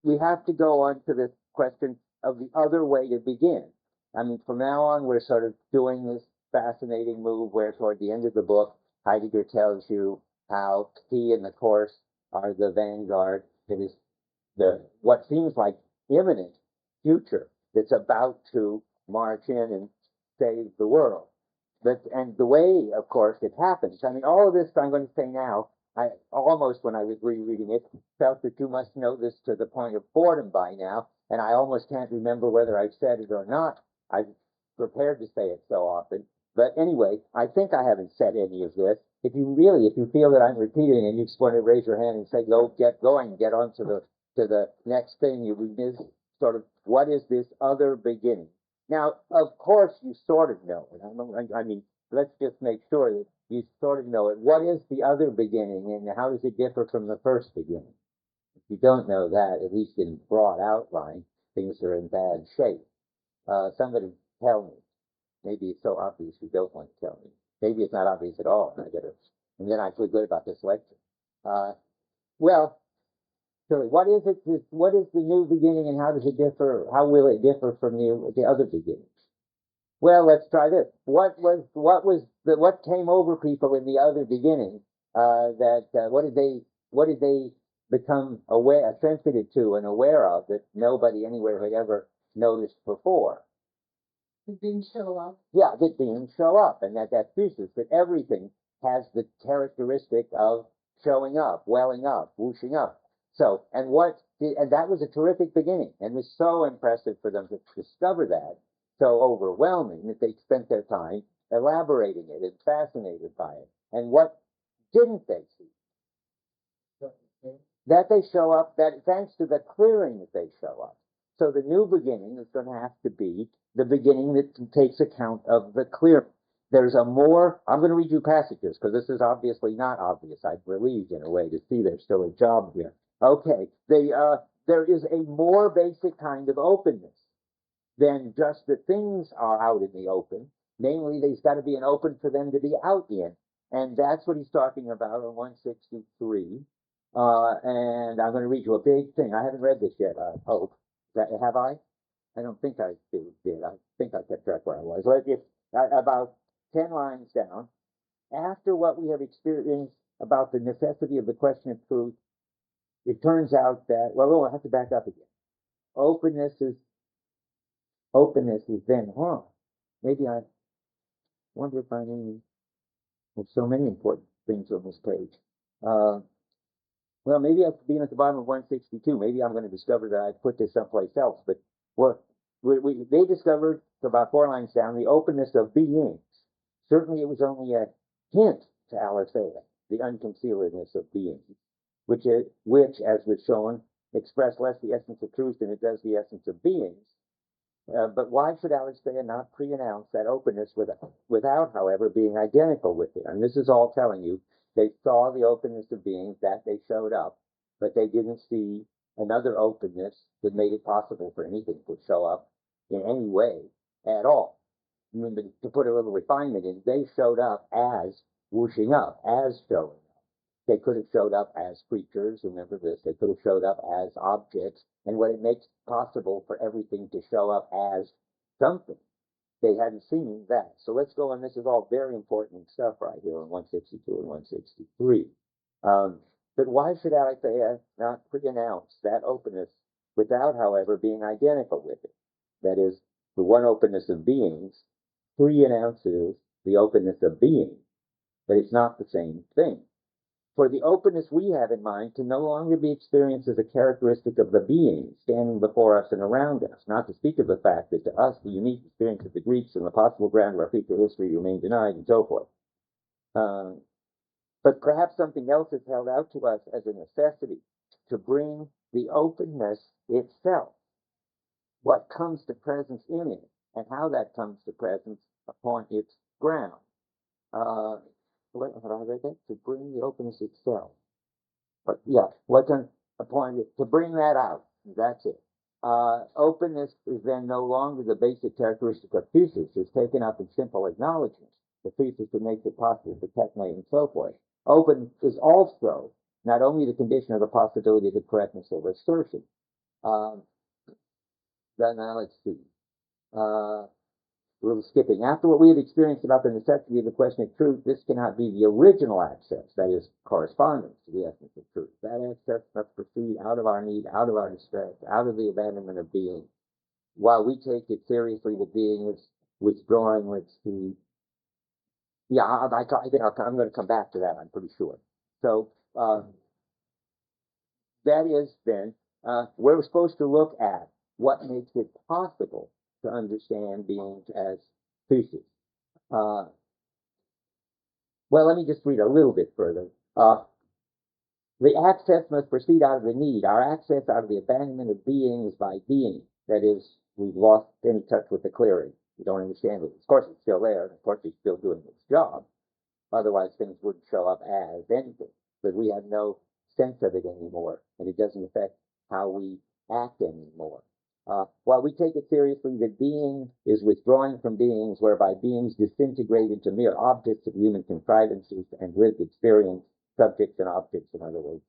we have to go on to this question of the other way to begin. I mean, from now on, we're sort of doing this fascinating move where toward the end of the book, Heidegger tells you how he and the course are the vanguard. It is what seems like imminent future that's about to march in and save the world. And the way, of course, it happens. I mean, all of this I'm going to say now, I almost, when I was rereading it, felt that you must know this to the point of boredom by now, and I almost can't remember whether I've said it or not. I've prepared to say it so often. But anyway, I think I haven't said any of this. If you feel that I'm repeating and you just want to raise your hand and say, go, get going, get on to the next thing, you miss sort of, what is this other beginning? Now, of course, you sort of know it. I mean, let's just make sure that you sort of know it. What is the other beginning, and how does it differ from the first beginning? If you don't know that, at least in broad outline, things are in bad shape. Somebody tell me. Maybe it's so obvious you don't want to tell me. Maybe it's not obvious at all, and then I feel good about this lecture. Well, so what is it? What is the new beginning, and how does it differ? How will it differ from the other beginnings? Well, let's try this. What came over people in the other beginning? What did they become sensitive to and aware of that nobody anywhere had ever noticed before? The being show up. Yeah, that being show up, and that thesis that everything has the characteristic of showing up, welling up, whooshing up. So, and that was a terrific beginning, and was so impressive for them to discover that, so overwhelming that they spent their time elaborating it and fascinated by it. And what didn't they see? That they show up, that thanks to the clearing that they show up. So the new beginning is going to have to be the beginning that takes account of the clearing. There's I'm going to read you passages, because this is obviously not obvious. I'm relieved in a way to see there's still a job here. Okay, there is a more basic kind of openness than just that things are out in the open. Namely, there's got to be an open for them to be out in. And that's what he's talking about on 163. And I'm going to read you a big thing. I haven't read this yet, I hope. Have I? I don't think I did. I think I kept track where I was. About 10 lines down, after what we have experienced about the necessity of the question of truth, it turns out that, I have to back up again. Openness is then, maybe I wonder if I mean, there's so many important things on this page. Well, maybe I'll be at the bottom of 162. Maybe I'm going to discover that I put this someplace else. But they discovered about 4 lines down the openness of beings. Certainly, it was only a hint to Aletheia, the unconcealedness of beings, which, as was shown, express less the essence of truth than it does the essence of beings. But why should Aletheia not pre-announce that openness without, however, being identical with it? And this is all telling you they saw the openness of beings, that they showed up, but they didn't see another openness that made it possible for anything to show up in any way at all. I mean, to put a little refinement in, they showed up as whooshing up, as showing up. They could have showed up as creatures, remember this, they could have showed up as objects, and what it makes possible for everything to show up as something. They hadn't seen that. So let's go on. This is all very important stuff right here on 162 and 163. But why should Aletheia not pre-announce that openness without, however, being identical with it? That is, the one openness of beings pre-announces the openness of being, but it's not the same thing. For the openness we have in mind can no longer be experienced as a characteristic of the being standing before us and around us, not to speak of the fact that to us the unique experience of the Greeks and the possible ground of our future history remain denied, and so forth. But perhaps something else is held out to us as a necessity to bring the openness itself, what comes to presence in it, and how that comes to presence upon its ground. To bring the openness itself. But yeah, to bring that out. That's it. Openness is then no longer the basic characteristic of thesis. It's taken up in simple acknowledgement. The thesis that makes it possible for techne and so forth. Open is also not only the condition of the possibility of the correctness of assertion, Now let's see. A little skipping. After what we have experienced about the necessity of the question of truth, this cannot be the original access, that is, correspondence to the essence of truth. That access must proceed out of our need, out of our distress, out of the abandonment of being. While we take it seriously, the being is withdrawing, which the I'm going to come back to that, I'm pretty sure. So that is then, we're supposed to look at what makes it possible to understand beings as species. Well, let me just read a little bit further. The access must proceed out of the need. Our access out of the abandonment of being is by being. That is, we've lost any touch with the clearing. We don't understand it. Of course, it's still there. Of course, it's still doing its job. Otherwise, things wouldn't show up as anything. But we have no sense of it anymore, and it doesn't affect how we act anymore. While we take it seriously that being is withdrawing from beings, whereby beings disintegrate into mere objects of human contrivances and lived experience, subjects and objects, in other words.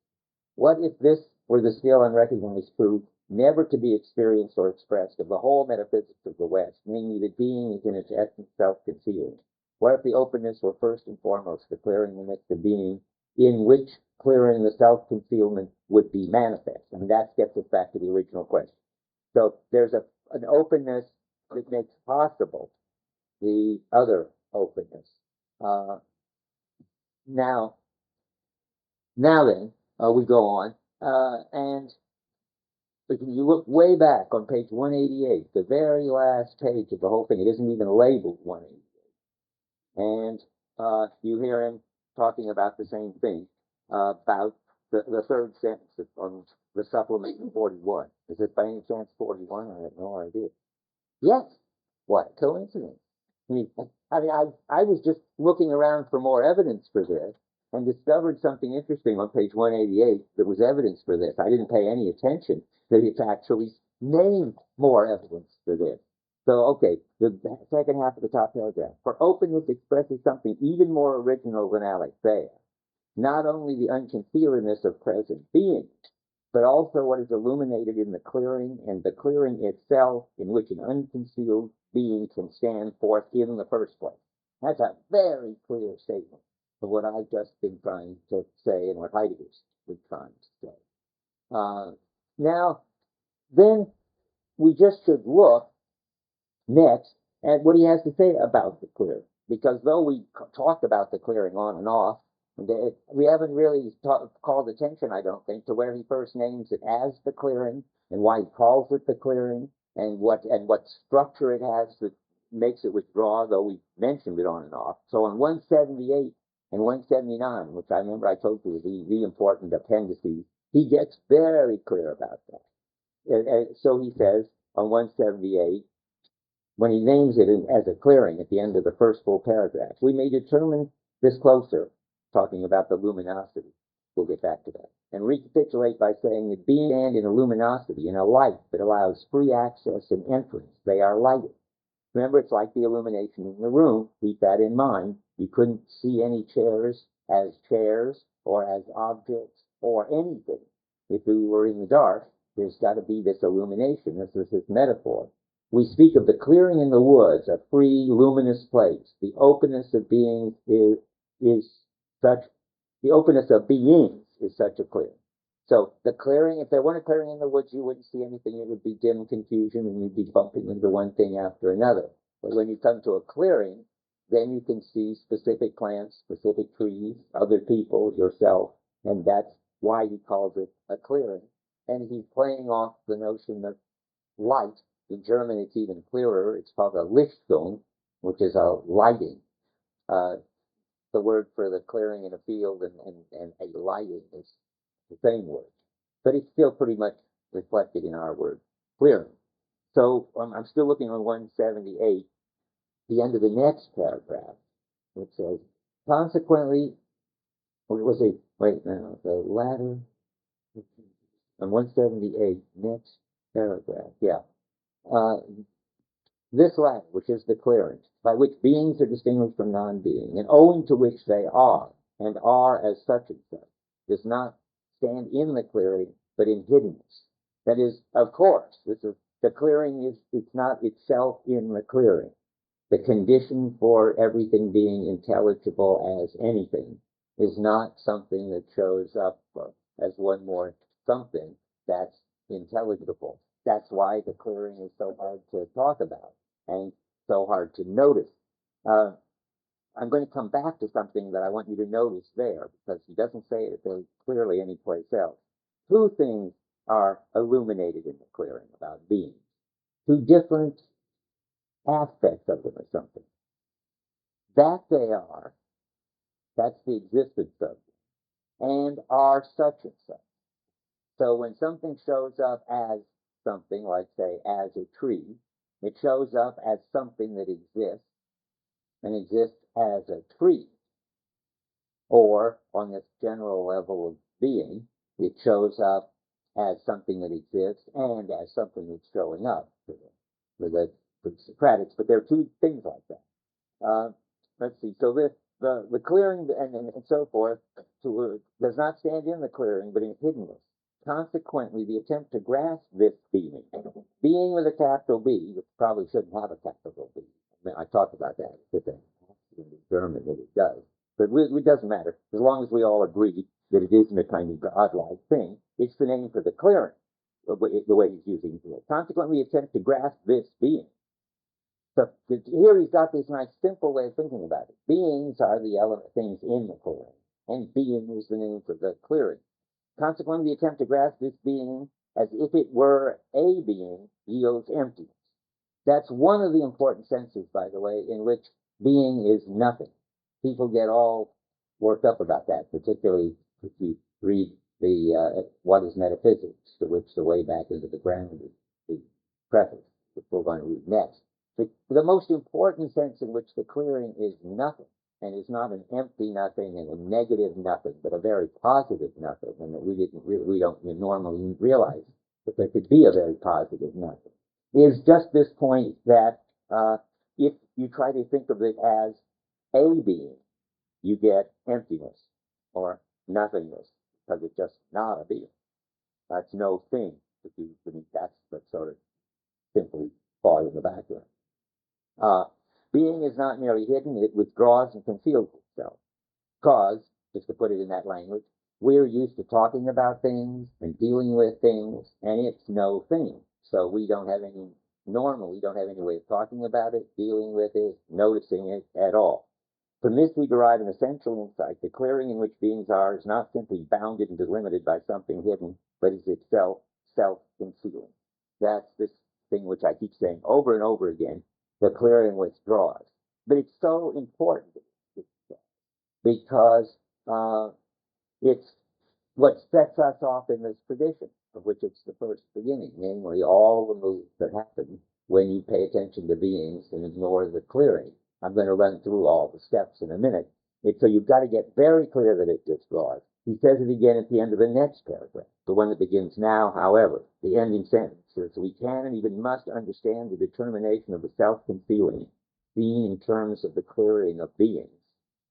What if this were the still unrecognized truth, never to be experienced or expressed, of the whole metaphysics of the West, namely that being is in its essence self-concealed? What if the openness were first and foremost the clearing in the midst of being, in which clearing the self-concealment would be manifest? And that gets us back to the original question. So there's an openness that makes possible the other openness. Now then, we go on, and if you look way back on page 188, the very last page of the whole thing, it isn't even labeled 188. And you hear him talking about the same thing, about the third sentence on the supplement 41. Is it by any chance 41? I have no idea. Yes. What coincidence? I was just looking around for more evidence for this and discovered something interesting on page 188 that was evidence for this. I didn't pay any attention that it's actually named more evidence for this. So, okay, the second half of the top paragraph. For openness expresses something even more original than Alexia. Not only the unconcealedness of present being, but also what is illuminated in the clearing, and the clearing itself in which an unconcealed being can stand forth in the first place. That's a very clear statement of what I've just been trying to say and what Heidegger's been trying to say. Now, then we just should look next at what he has to say about the clearing, because though we talked about the clearing on and off, we haven't really called attention, I don't think, to where he first names it as the clearing and why he calls it the clearing and what structure it has that makes it withdraw, though we mentioned it on and off. So on 178 and 179, which I remember I told you the important appendices, he gets very clear about that. So he says on 178, when he names it as a clearing at the end of the first full paragraph, we may determine this closer, talking about the luminosity. We'll get back to that. And recapitulate by saying that being and in a luminosity, in a light that allows free access and entrance, they are lighted. Remember, it's like the illumination in the room. Keep that in mind. You couldn't see any chairs as chairs or as objects or anything if you were in the dark. There's got to be this illumination. This is his metaphor. We speak of the clearing in the woods, a free, luminous place. The openness of beings is such a clearing. So the clearing, if there weren't a clearing in the woods, you wouldn't see anything. It would be dim confusion, and you'd be bumping into one thing after another. But when you come to a clearing, then you can see specific plants, specific trees, other people, yourself, and that's why he calls it a clearing. And he's playing off the notion of light. In German, it's even clearer. It's called a Lichtung, which is a lighting. The word for the clearing in a field and a lighting is the same word. But it's still pretty much reflected in our word, clearing. So I'm still looking on 178, the end of the next paragraph, which says, consequently, the latter, on 178, next paragraph, this latter, which is the clearing, by which beings are distinguished from non-being, and owing to which they are, and are as such and such, does not stand in the clearing, but in hiddenness. That is, of course, the clearing it's not itself in the clearing. The condition for everything being intelligible as anything is not something that shows up as one more something that's intelligible. That's why the clearing is so hard to talk about and so hard to notice. I'm going to come back to something that I want you to notice there, because he doesn't say it very clearly anyplace else. Two things are illuminated in the clearing about being. Two different aspects of them or something. That they are, that's the existence of them, and are such and such. So when something shows up as something, like say as a tree, it shows up as something that exists and exists as a tree. Or on this general level of being, it shows up as something that exists and as something that's showing up for the Socratics. But there are two things like that. Let's see. So the clearing and so forth does not stand in the clearing, but in hiddenness. Consequently, the attempt to grasp this being with a capital B, which probably shouldn't have a capital B. I mean, I talked about that in German that it does. But it doesn't matter. As long as we all agree that it isn't a kind of godlike thing, it's the name for the clearing, the way he's using it. Consequently, attempt to grasp this being. So here he's got this nice simple way of thinking about it. Beings are the element things in the clearing, and being is the name for the clearing. Consequently, the attempt to grasp this being as if it were a being yields emptiness. That's one of the important senses, by the way, in which being is nothing. People get all worked up about that, particularly if you read the What is Metaphysics, to which the way back into the ground is the preface, which we're going to read next. The most important sense in which the clearing is nothing, and is not an empty nothing and a negative nothing, but a very positive nothing, and that we don't normally realize that there could be a very positive nothing, is just this point that if you try to think of it as a being, you get emptiness or nothingness, because it's just not a being. That's no thing. That's the sort of simply fall in the background. Being is not merely hidden, it withdraws and conceals itself. Because, just to put it in that language, we're used to talking about things and dealing with things, and it's no thing. So we don't have any way of talking about it, dealing with it, noticing it at all. From this we derive an essential insight. The clearing in which beings are is not simply bounded and delimited by something hidden, but is itself self-concealing. That's this thing which I keep saying over and over again. The clearing withdraws. But it's so important because it's what sets us off in this tradition, of which it's the first beginning, namely all the moves that happen when you pay attention to beings and ignore the clearing. I'm going to run through all the steps in a minute. So you've got to get very clear that it withdraws. He says it again at the end of the next paragraph, the one that begins now, however, the ending sentence says, we can and even must understand the determination of the self-concealing, seen in terms of the clearing of beings.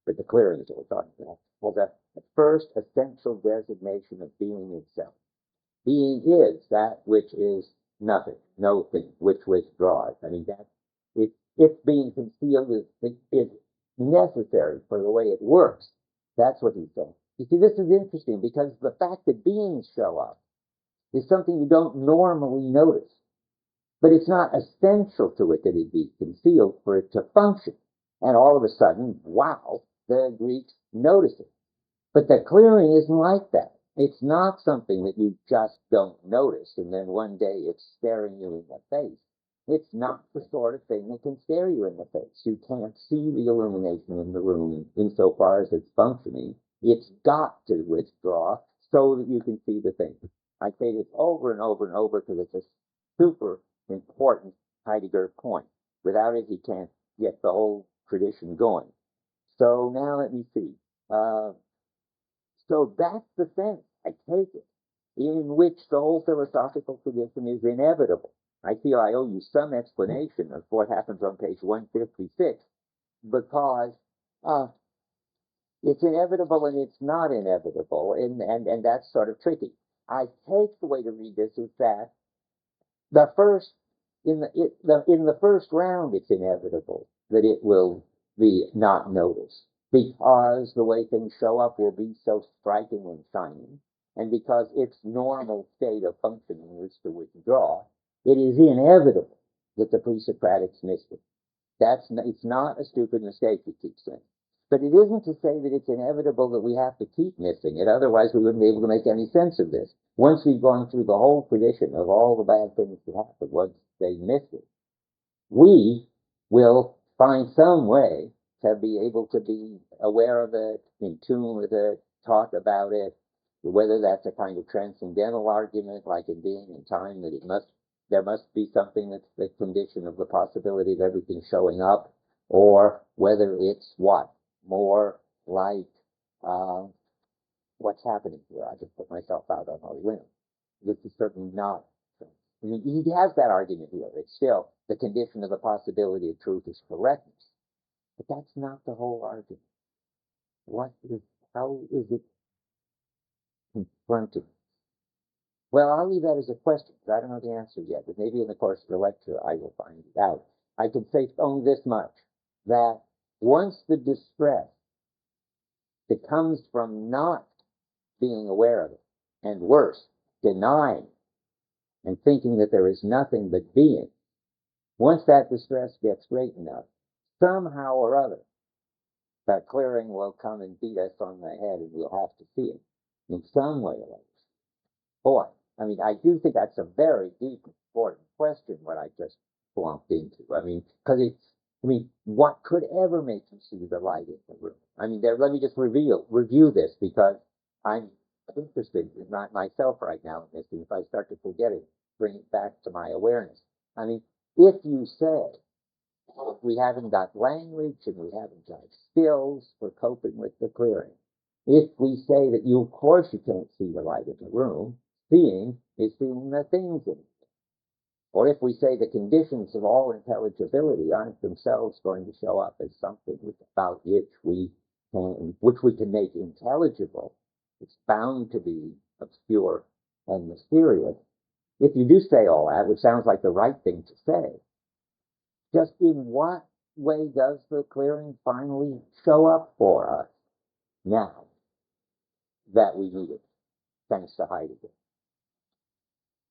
But the clearing is what we're talking about. Well, the first essential designation of being itself. Being is that which is nothing, no thing, which withdraws. I mean, that if being concealed is necessary for the way it works, that's what he's saying. You see, this is interesting because the fact that beings show up is something you don't normally notice. But it's not essential to it that it be concealed for it to function. And all of a sudden, wow, the Greeks notice it. But the clearing isn't like that. It's not something that you just don't notice and then one day it's staring you in the face. It's not the sort of thing that can stare you in the face. You can't see the illumination in the room insofar as it's functioning. It's got to withdraw so that you can see the thing. I say this over and over and over because it's a super important Heidegger point. Without it, he can't get the whole tradition going. So now let me see. So that's the sense, I take it, in which the whole philosophical tradition is inevitable. I feel I owe you some explanation of what happens on page 156 because it's inevitable and it's not inevitable, and that's sort of tricky. I take the way to read this is that the first in the first round, it's inevitable that it will be not noticed because the way things show up will be so strikingly shining, and because its normal state of functioning is to withdraw. It is inevitable that the pre-Socratics missed it. It's not a stupid mistake, he keeps saying. But it isn't to say that it's inevitable that we have to keep missing it. Otherwise, we wouldn't be able to make any sense of this. Once we've gone through the whole tradition of all the bad things that happen, once they miss it, we will find some way to be able to be aware of it, in tune with it, talk about it, whether that's a kind of transcendental argument, like in being and time, that there must be something that's the condition of the possibility of everything showing up, or whether it's what? More like what's happening here. I just put myself out on a limb. This is certainly not. I mean, he has that argument here. It's still the condition of the possibility of truth is correctness. But that's not the whole argument. How is it confronting? Well, I'll leave that as a question, because I don't know the answer yet, but maybe in the course of the lecture I will find it out. I can say only this much, that once the distress that comes from not being aware of it, and worse, denying and thinking that there is nothing but being, once that distress gets great enough, somehow or other, that clearing will come and beat us on the head, and we'll have to see it in some way or other. Boy, I mean, I do think that's a very deep, important question, what I just plumped into. I mean, because what could ever make you see the light in the room? I mean, let me just review this, because I'm interested in myself right now in this, and if I start to forget it, bring it back to my awareness. I mean, if you say we haven't got language and we haven't got skills for coping with the clearing, if we say that of course you can't see the light in the room, seeing is seeing the things in it. Or if we say the conditions of all intelligibility aren't themselves going to show up as something about which we can make intelligible, it's bound to be obscure and mysterious. If you do say all that, which sounds like the right thing to say, just in what way does the clearing finally show up for us now that we need it, thanks to Heidegger?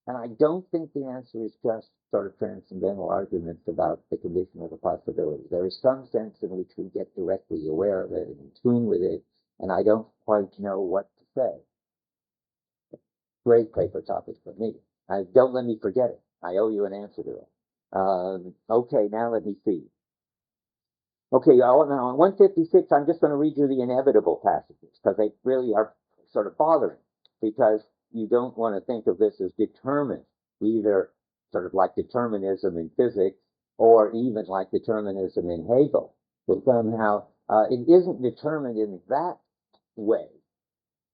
And I don't think the answer is just sort of transcendental arguments about the condition of the possibility. There is some sense in which we get directly aware of it and in tune with it, and I don't quite know what to say. Great paper topic for me. Don't let me forget it. I owe you an answer to it. Okay, now let me see. Okay, now on 156, I'm just going to read you the inevitable passages, because they really are sort of bothering, because you don't want to think of this as determined, either sort of like determinism in physics, or even like determinism in Hegel, that somehow it isn't determined in that way.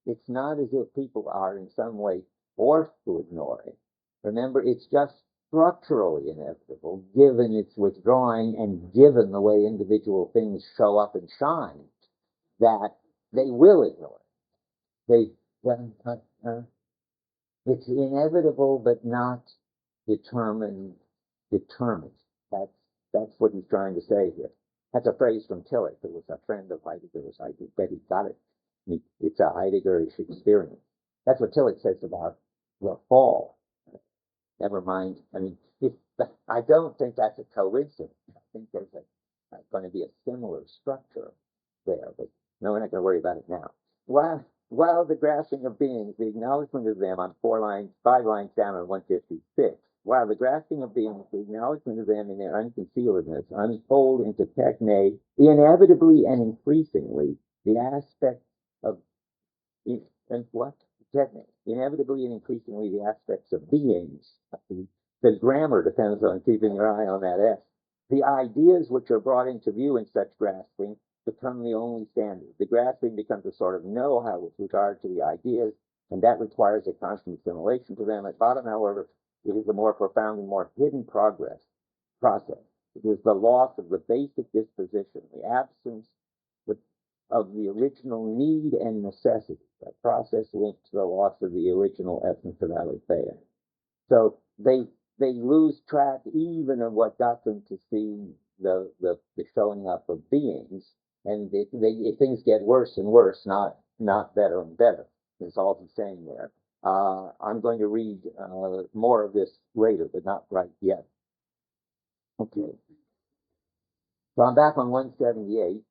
It's not as if people are in some way forced to ignore it. Remember, it's just structurally inevitable, given its withdrawing and given the way individual things show up and shine, that they will ignore it. It's inevitable, but not determined. That's what he's trying to say here. That's a phrase from Tillich, who was a friend of Heidegger's. I bet he got it. It's a Heideggerish experience. That's what Tillich says about the fall. Never mind. I mean, I don't think that's a coincidence. I think there's going to be a similar structure there, but no, we're not going to worry about it now. While the grasping of beings, the acknowledgement of them on 5 lines down on 156, while the grasping of beings, the acknowledgement of them in their unconcealedness unfold into techne, inevitably and increasingly, the aspects of and what? Techne. Inevitably and increasingly, the aspects of beings. The grammar depends on keeping your eye on that S. The ideas which are brought into view in such grasping become the only standard. The grasping becomes a sort of know-how with regard to the ideas, and that requires a constant assimilation to them. At bottom, however, it is a more profound and more hidden process. It is the loss of the basic disposition, the absence of the original need and necessity, a process linked to the loss of the original essence of aletheia. So they lose track even of what got them to see the showing up of beings, and things get worse and worse, not better and better. Is all he's saying there. I'm going to read more of this later, but not right yet. Okay. So I'm back on 178.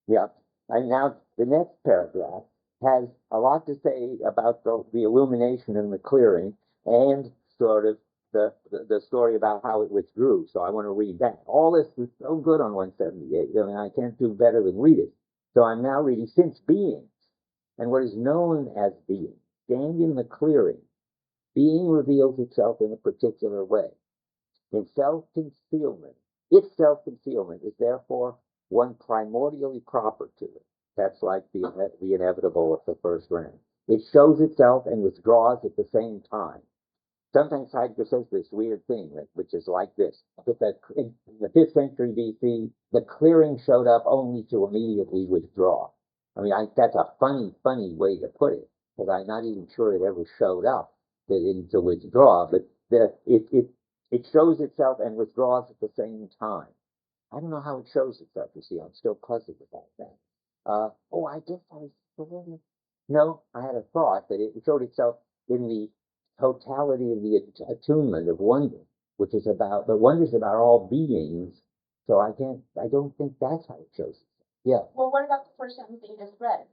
Yeah. And now the next paragraph has a lot to say about the illumination and the clearing, and sort of the story about how it withdrew. So I want to read that. All this is so good on 178. I mean, I can't do better than read it. So I'm now reading, since beings and what is known as being stand in the clearing, being reveals itself in a particular way. In self-concealment, its self-concealment is therefore one primordially proper to it. That's like the inevitable of the first round. It shows itself and withdraws at the same time. Sometimes Heidegger says this weird thing, which is like this. That in the 5th century BC, the clearing showed up only to immediately withdraw. I mean, that's a funny way to put it, because I'm not even sure it ever showed up to withdraw, but it shows itself and withdraws at the same time. I don't know how it shows itself, you see. I'm still puzzled about that. I guess I was... No, I had a thought that it showed itself in the totality of the attunement of wonder, which is about, but wonder's about all beings, so I don't think that's how it shows itself. Yeah. Well, what about the first sentence that you just read?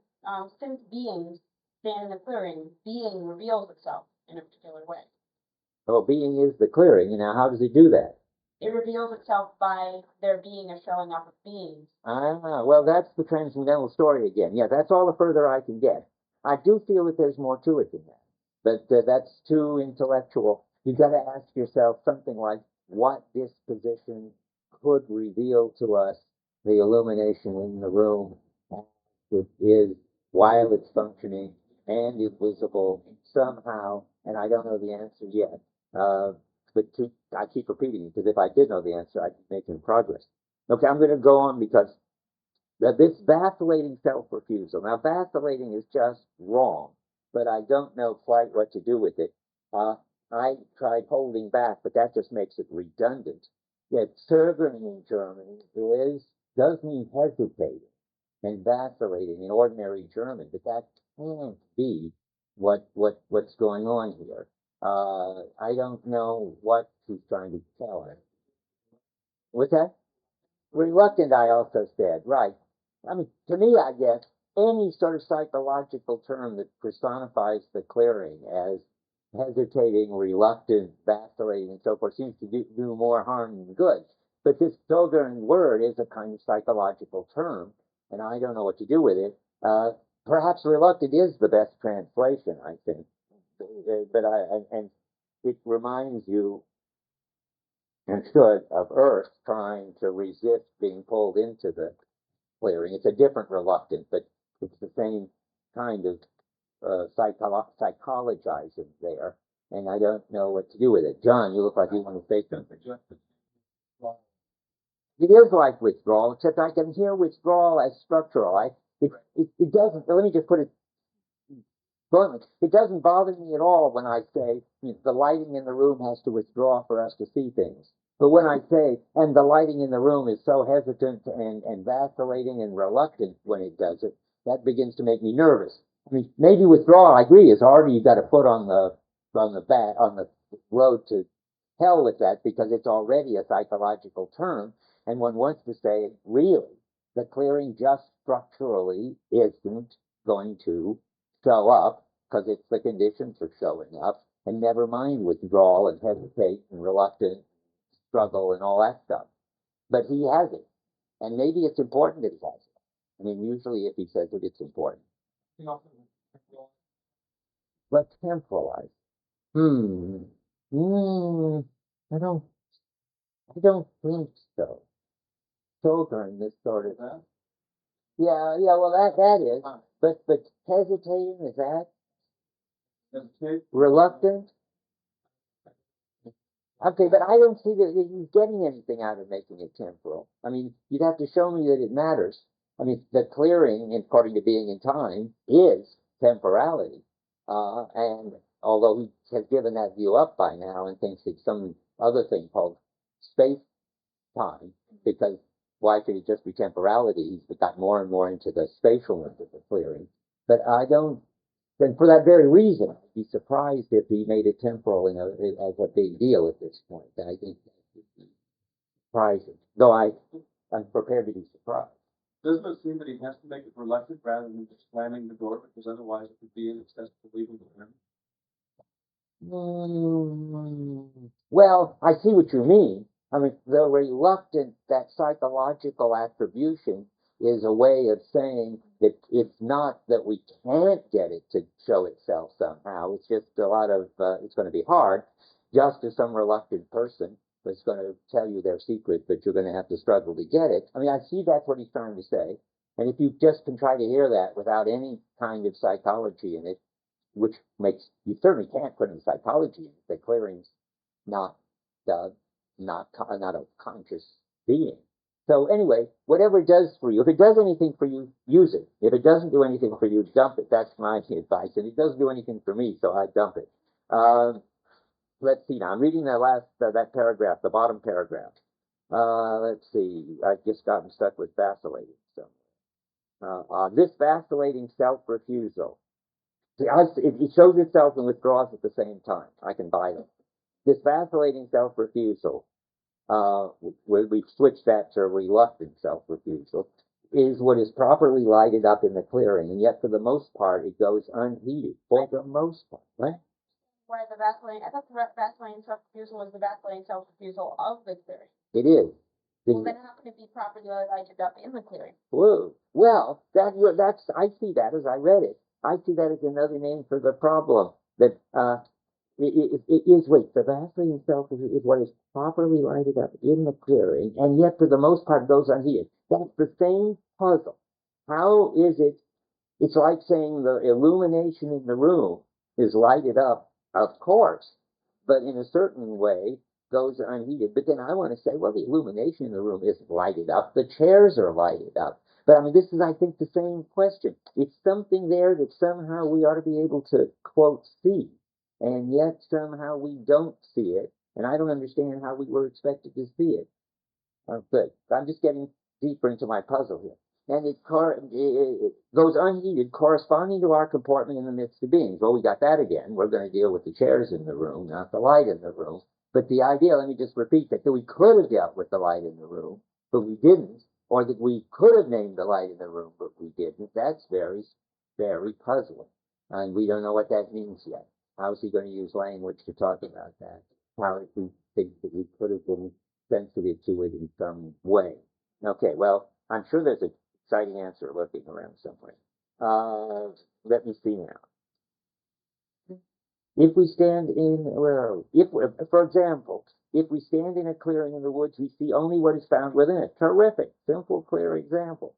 Since beings stand in the clearing, being reveals itself in a particular way. Oh, being is the clearing, and now how does it do that? It reveals itself by there being a showing up of beings. Well, that's the transcendental story again. Yeah, that's all the further I can get. I do feel that there's more to it than that, but that's too intellectual. You've got to ask yourself something like, what disposition could reveal to us the illumination in the room it is while it's functioning and invisible somehow, and I don't know the answer yet. But I keep repeating it, because if I did know the answer, I'd be making progress. Okay, I'm going to go on, because this vacillating self-refusal. Now, vacillating is just wrong, but I don't know quite what to do with it. I tried holding back, but that just makes it redundant. Yet, zögern in German does mean hesitating and vacillating in ordinary German, but that can't be what's going on here. I don't know what she's trying to tell us. What's that? Reluctant, I also said, right. I mean, to me, I guess, any sort of psychological term that personifies the clearing as hesitating, reluctant, vacillating, and so forth seems to do more harm than good. But this Zögern word is a kind of psychological term, and I don't know what to do with it. Perhaps reluctant is the best translation, I think. But and it reminds you, and should, of Earth trying to resist being pulled into the clearing. It's a different reluctant, but it's the same kind of psychologizing there, and I don't know what to do with it. John, you look like you want to say something. It is like withdrawal, except I can hear withdrawal as structural. It doesn't, let me just put it bluntly, it doesn't bother me at all when I say the lighting in the room has to withdraw for us to see things. But when I say, and the lighting in the room is so hesitant and vacillating and reluctant when it does it, that begins to make me nervous. I mean, maybe withdrawal, I agree, is harder. You've got to put on the road to hell with that, because it's already a psychological term, and one wants to say, really, the clearing just structurally isn't going to show up, because it's the conditions for showing up, and never mind withdrawal and hesitate and reluctant, struggle and all that stuff. But he has it, and maybe it's important that he has it. I mean, usually if he says it, it's important. But temporalize. I don't think so. Children, this sort of. Yeah. Well, that is. But hesitating, is that reluctant? Okay, but I don't see that he's getting anything out of making it temporal. I mean, you'd have to show me that it matters. I mean, the clearing, according to Being in Time, is temporality. And although he has given that view up by now and thinks it's some other thing called space-time, because why should it just be temporality? He's got more and more into the spatialness of the clearing. But I don't, and for that very reason, I'd be surprised if he made it temporal as a big deal at this point. I think that would be surprising, though I'm prepared to be surprised. Doesn't it seem that he has to make it reluctant rather than just slamming the door, because otherwise it would be inaccessible even to him? Well, I see what you mean. I mean, the reluctant, that psychological attribution is a way of saying that it's not that we can't get it to show itself somehow. It's just a lot of, it's going to be hard, just as some reluctant person is going to tell you their secret, but you're going to have to struggle to get it. I mean, I see that's what he's trying to say. And if you just can try to hear that without any kind of psychology in it, which makes, you certainly can't put any psychology in it, the clearing's not a conscious being. So anyway, whatever it does for you, if it does anything for you, use it. If it doesn't do anything for you, dump it. That's my advice. And it doesn't do anything for me, so I dump it. Let's see now. I'm reading the last, that paragraph, the bottom paragraph. Let's see. I've just gotten stuck with vacillating. So, this vacillating self-refusal. See, it shows itself and withdraws at the same time. I can buy them. This vacillating self-refusal, we've switched that to reluctant self-refusal, is what is properly lighted up in the clearing, and yet for the most part it goes unheeded. For the most part, right? Where the vacillating, I thought the vacillating self-refusal was the vacillating self-refusal of the clearing. It is. Well, then how can it be properly lighted up in the clearing? Well, that's, I see that as I read it. I see that as another name for the problem. That it is, wait, the vacillating self is what is properly lighted up in the clearing, and yet for the most part goes unheeded. That's the same puzzle. How is it? It's like saying the illumination in the room is lighted up, of course, but in a certain way goes unheeded. But then I want to say, well, the illumination in the room isn't lighted up. The chairs are lighted up. But I mean, this is, I think, the same question. It's something there that somehow we ought to be able to, quote, see, and yet somehow we don't see it. And I don't understand how we were expected to see it. Good. I'm just getting deeper into my puzzle here. And it goes unheeded, corresponding to our comportment in the midst of beings. Well, we got that again. We're going to deal with the chairs in the room, not the light in the room. But the idea, let me just repeat that we could have dealt with the light in the room, but we didn't. Or that we could have named the light in the room, but we didn't. That's very, very puzzling. And we don't know what that means yet. How is he going to use language to talk about that? How if we think that we could have been sensitive to it in some way? Okay, well, I'm sure there's an exciting answer lurking around somewhere. Let me see now. If we stand in, for example, if we stand in a clearing in the woods, we see only what is found within it. Terrific, simple, clear example.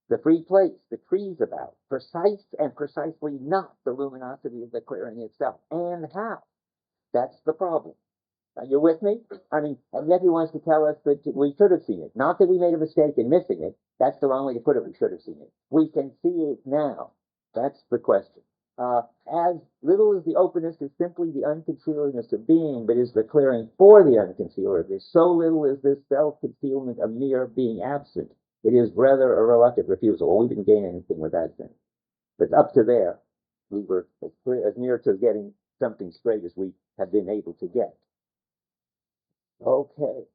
The free place, the trees about, precise and precisely not the luminosity of the clearing itself. And how? That's the problem. Are you with me? I mean, and yet he wants to tell us that we should have seen it. Not that we made a mistake in missing it. That's the wrong way to put it. We should have seen it. We can see it now. That's the question. As little as the openness is simply the unconcealedness of being, but is the clearing for the unconcealedness, so little is this self-concealment a mere being absent. It is rather a reluctant refusal. Well, we didn't gain anything with that thing. But up to there, we were as near to getting something straight as we have been able to get. Okay.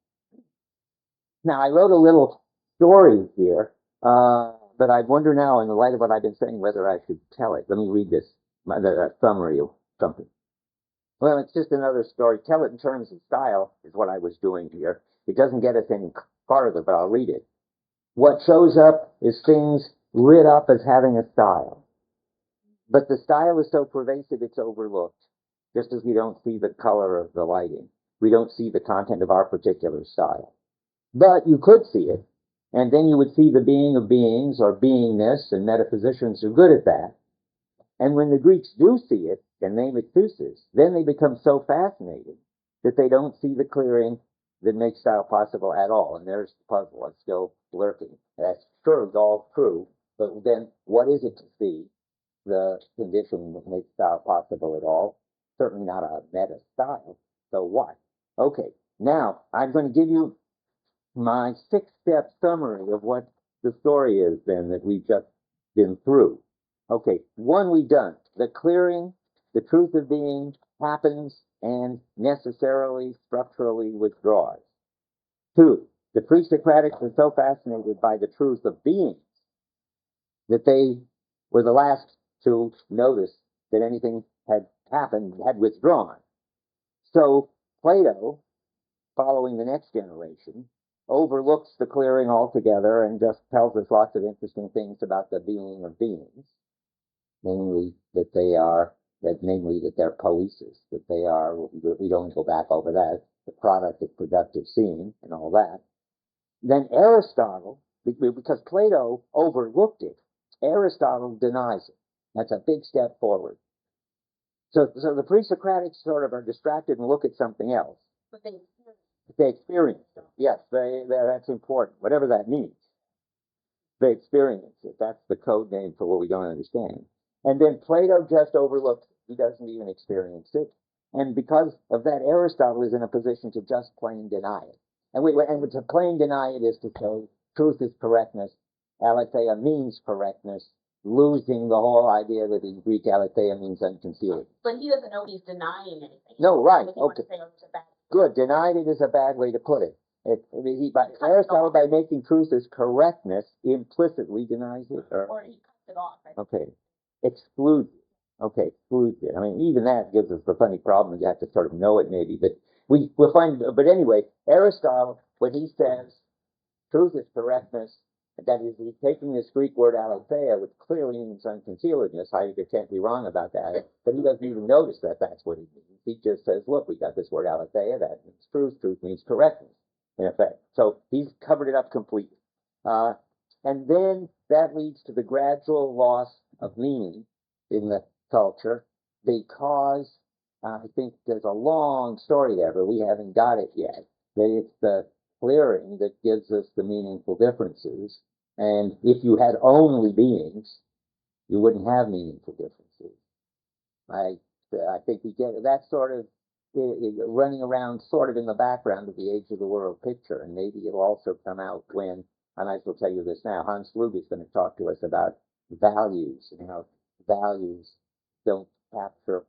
Now, I wrote a little story here, but I wonder now, in the light of what I've been saying, whether I should tell it. Let me read this, the summary of something. Well, it's just another story. Tell it in terms of style is what I was doing here. It doesn't get us any farther, but I'll read it. What shows up is things lit up as having a style. But the style is so pervasive it's overlooked, just as we don't see the color of the lighting. We don't see the content of our particular style. But you could see it, and then you would see the being of beings, or beingness, and metaphysicians are good at that. And when the Greeks do see it, and name it Thusis, then they become so fascinated that they don't see the clearing that makes style possible at all. And there's the puzzle. It's still lurking. That's sure all true, but then what is it to see the condition that makes style possible at all? Certainly not a meta style. So what? Okay, now I'm going to give you my 6-step summary of what the story is then that we've just been through. Okay, 1 we've done. The clearing, the truth of being happens and necessarily, structurally withdraws. 2, the pre-Socratics were so fascinated by the truth of being that they were the last to notice that anything had happened, had withdrawn. So Plato, following the next generation, overlooks the clearing altogether and just tells us lots of interesting things about the being of beings, namely that they're poiesis, that they are, we don't go back over that, the product of productive seeing and all that. Then Aristotle, because Plato overlooked it, Aristotle denies it. That's a big step forward. So the pre-Socratics sort of are distracted and look at something else. But They experience it. Yes, that's important, whatever that means. They experience it. That's the code name for what we don't understand. And then Plato just overlooks it. He doesn't even experience it. And because of that, Aristotle is in a position to just plain deny it. And to plain deny it is to say truth is correctness. Aletheia means correctness, losing the whole idea that in Greek aletheia means unconcealed. But he doesn't know he's denying anything. No, right. Okay. Good. Denied it is a bad way to put it. Aristotle, by making truth as correctness, implicitly denies it. Or he cuts it off. Right? Okay. Excludes it. Okay, excludes it. I mean, even that gives us the funny problem. You have to sort of know it maybe. But we'll find, but anyway, Aristotle, when he says truth is correctness, that is, he's taking this Greek word aletheia, which clearly means unconcealedness. Heidegger can't be wrong about that. But he doesn't even notice that that's what it means. He just says, look, we got this word aletheia, that means truth. Truth means correctness, in effect. So he's covered it up completely. And then that leads to the gradual loss of meaning in the culture, because I think there's a long story there, but we haven't got it yet. That it's the clearing that gives us the meaningful differences. And if you had only beings, you wouldn't have meaningful differences. I think we get that sort of running around sort of in the background of the age of the world picture, and maybe it'll also come out when, I might as well tell you this now, Hans Slug is going to talk to us about values and how values don't capture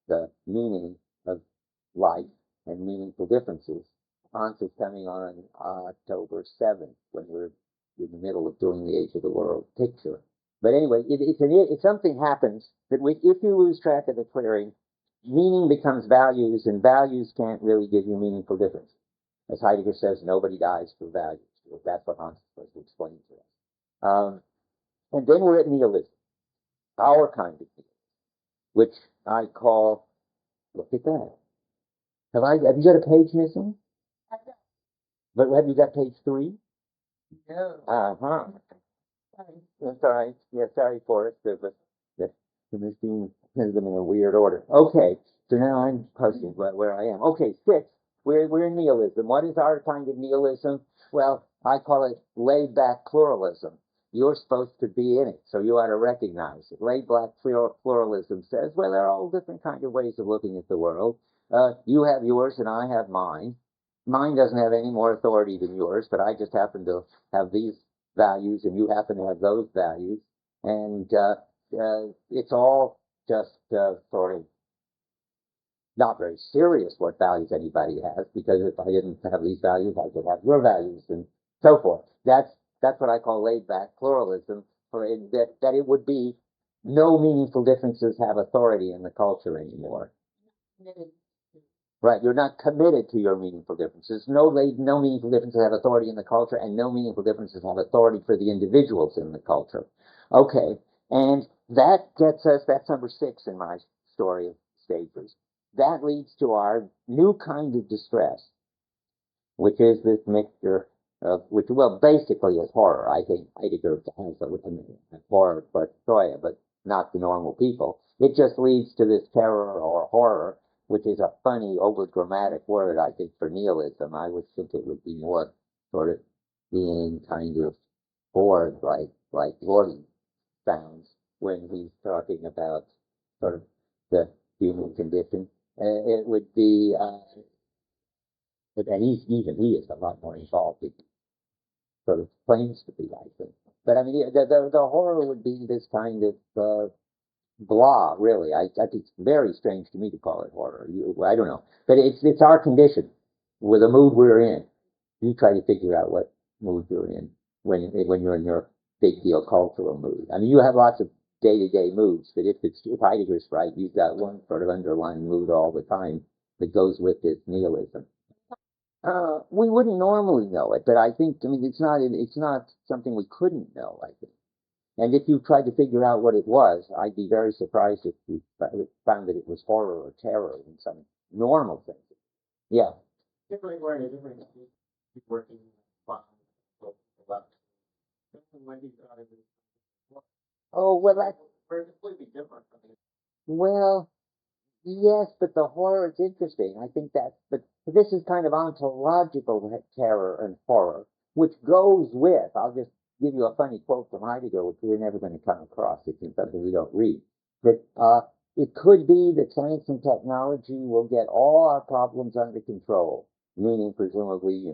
the meaning of life and meaningful differences. Hans is coming on October 7th when we're in the middle of doing the Age of the World picture. But anyway, if something happens that if you lose track of the clearing, meaning becomes values, and values can't really give you meaningful difference. As Heidegger says, nobody dies for values. That's what Hans is supposed to explain to us. And then we're at nihilism, our kind of nihilism, which I call, look at that. Have you got a page missing? But have you got page 3? No. Uh-huh. That's all right. Yeah, sorry for it. The machine sends them in a weird order. Okay, so now I'm puzzled about where I am. Okay, 6. We're in nihilism. What is our kind of nihilism? Well, I call it laid-back pluralism. You're supposed to be in it, so you ought to recognize it. Laid-back pluralism says, well, there are all different kinds of ways of looking at the world. You have yours and I have mine. Mine doesn't have any more authority than yours, but I just happen to have these values and you happen to have those values. And it's all just sort of not very serious what values anybody has, because if I didn't have these values, I could have your values and so forth. That's what I call laid-back pluralism, that it would be no meaningful differences have authority in the culture anymore. Right, you're not committed to your meaningful differences. No meaningful differences have authority in the culture, and no meaningful differences have authority for the individuals in the culture. Okay, and that gets us, that's number 6 in my story of stages. That leads to our new kind of distress, which is this mixture of, which, well, basically is horror. I think Heidegger has horror for Troya, but not the normal people. It just leads to this terror or horror which is a funny, over-dramatic word, I think, for nihilism. I would think it would be more sort of being kind of bored, like Gordon sounds when he's talking about sort of the human condition. It would be, and even he is a lot more involved in sort of claims to be, I think. But I mean, the horror would be this kind of blah, really. I think it's very strange to me to call it horror. I don't know, but it's our condition with the mood we're in. You try to figure out what mood you're in when you're in your big deal cultural mood. I mean, you have lots of day-to-day moods, but if Heidegger's right, you've got one sort of underlying mood all the time that goes with this nihilism. We wouldn't normally know it, but I think, I mean, it's not something we couldn't know, I think. And if you tried to figure out what it was, I'd be very surprised if you found that it was horror or terror in some normal sense. Yeah. Different word, different working fine. Oh, well, that's completely different from it. well, yes, but the horror is interesting. I think but this is kind of ontological terror and horror, which goes with, I'll just give you a funny quote from Heidegger, which we're never going to come across. It's something we don't read. That it could be that science and technology will get all our problems under control, meaning presumably,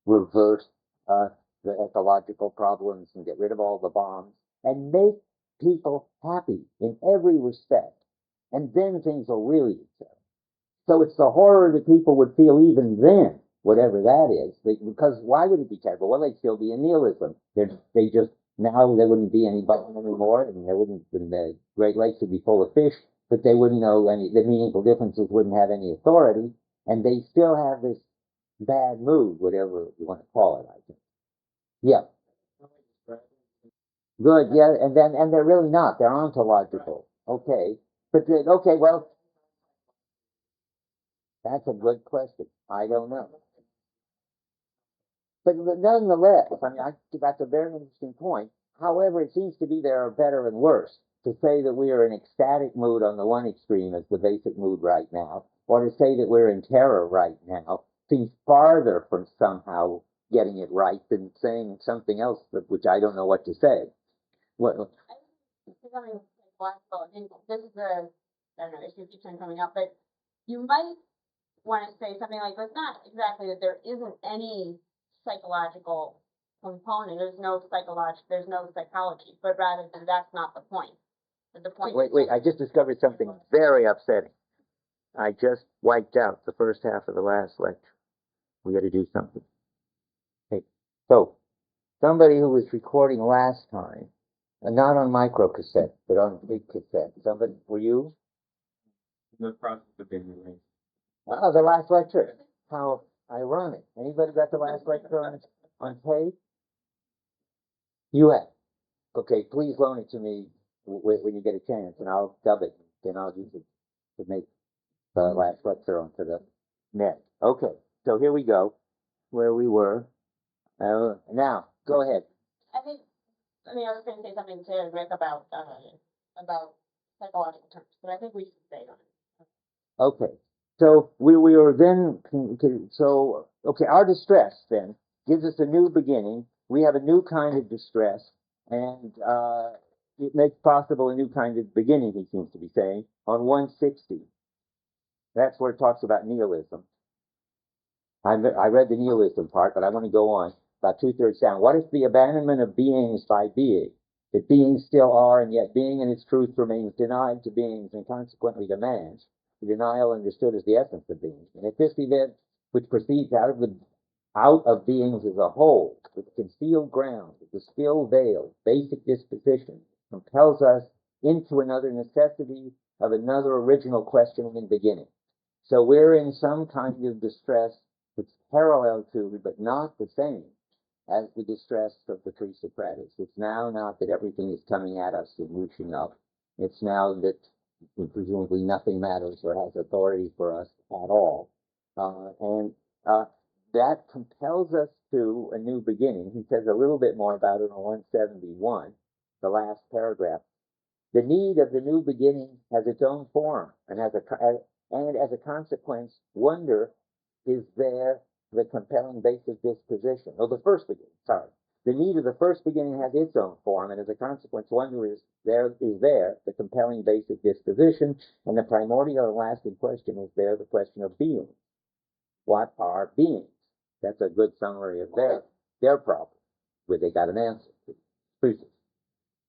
reverse the ecological problems and get rid of all the bombs and make people happy in every respect. And then things will really be terrible. So it's the horror that people would feel even then, whatever that is. Because why would it be terrible? Well, they'd still be in nihilism. They just, now there wouldn't be any button anymore, and the Great Lakes would be full of fish, but they wouldn't know the meaningful differences wouldn't have any authority, and they still have this bad mood, whatever you want to call it, I think. Yeah. Good, yeah, and they're really not. They're ontological. Okay. But okay, well, that's a good question. I don't know. But nonetheless, I mean, that's a very interesting point. However, it seems to be there are better and worse. To say that we are in ecstatic mood on the one extreme as the basic mood right now, or to say that we're in terror right now, seems farther from somehow getting it right than saying something else which I don't know what to say. What? Something like this is I don't know, issue keeps on coming up, but you might want to say something like, it's not exactly that there isn't any psychological component, there's no psychology, but rather than that's not the point. But the point Wait, I just discovered something very upsetting. I just wiped out the first half of the last lecture. We got to do something. Okay, so somebody who was recording last time, not on micro cassette, but on big cassette. Somebody, were you? The process of being erased. Oh, the last lecture. How ironic. Anybody got the last lecture on tape? You have. Okay, please loan it to me when you get a chance, and I'll dub it. Then I'll use it to make the last lecture onto the net. Okay, so here we go, where we were. Now, go ahead. I was going to say something to Rick about psychological terms, but I think we should stay on it. Okay, so we were then, okay, our distress then gives us a new beginning. We have a new kind of distress, and it makes possible a new kind of beginning, he seems to be saying, on 160. That's where it talks about nihilism. I read the nihilism part, but I want to go on about 2/3 down. What is the abandonment of beings by being? That beings still are, and yet being in its truth remains denied to beings and consequently to man. The denial understood as the essence of being. And if this event, which proceeds out of beings as a whole, with concealed ground, with the still veiled, basic disposition, compels us into another necessity of another original questioning and beginning. So we're in some kind of distress that's parallel to, but not the same as the distress of the pre-Socratics. It's now not that everything is coming at us and reaching up. It's now that presumably nothing matters or has authority for us at all. And that compels us to a new beginning. He says a little bit more about it on 171, the last paragraph. The need of the new beginning has its own form and has And as a consequence, wonder is there the compelling basic disposition. Oh, the first beginning, sorry. The need of the first beginning has its own form, and as a consequence, wonder is there the compelling basic disposition, and the primordial and lasting question is there the question of being. What are beings? That's a good summary of their problem, where they got an answer.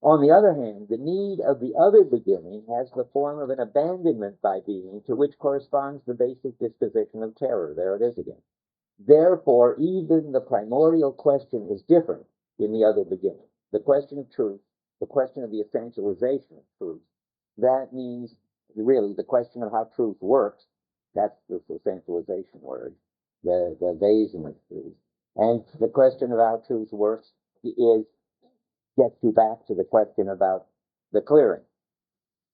On the other hand, the need of the other beginning has the form of an abandonment by being, to which corresponds the basic disposition of terror. There it is again. Therefore, even the primordial question is different in the other beginning. The question of truth, the question of the essentialization of truth, that means really the question of how truth works. That's the essentialization word, the evasion of truth. And the question of how truth works gets you back to the question about the clearing.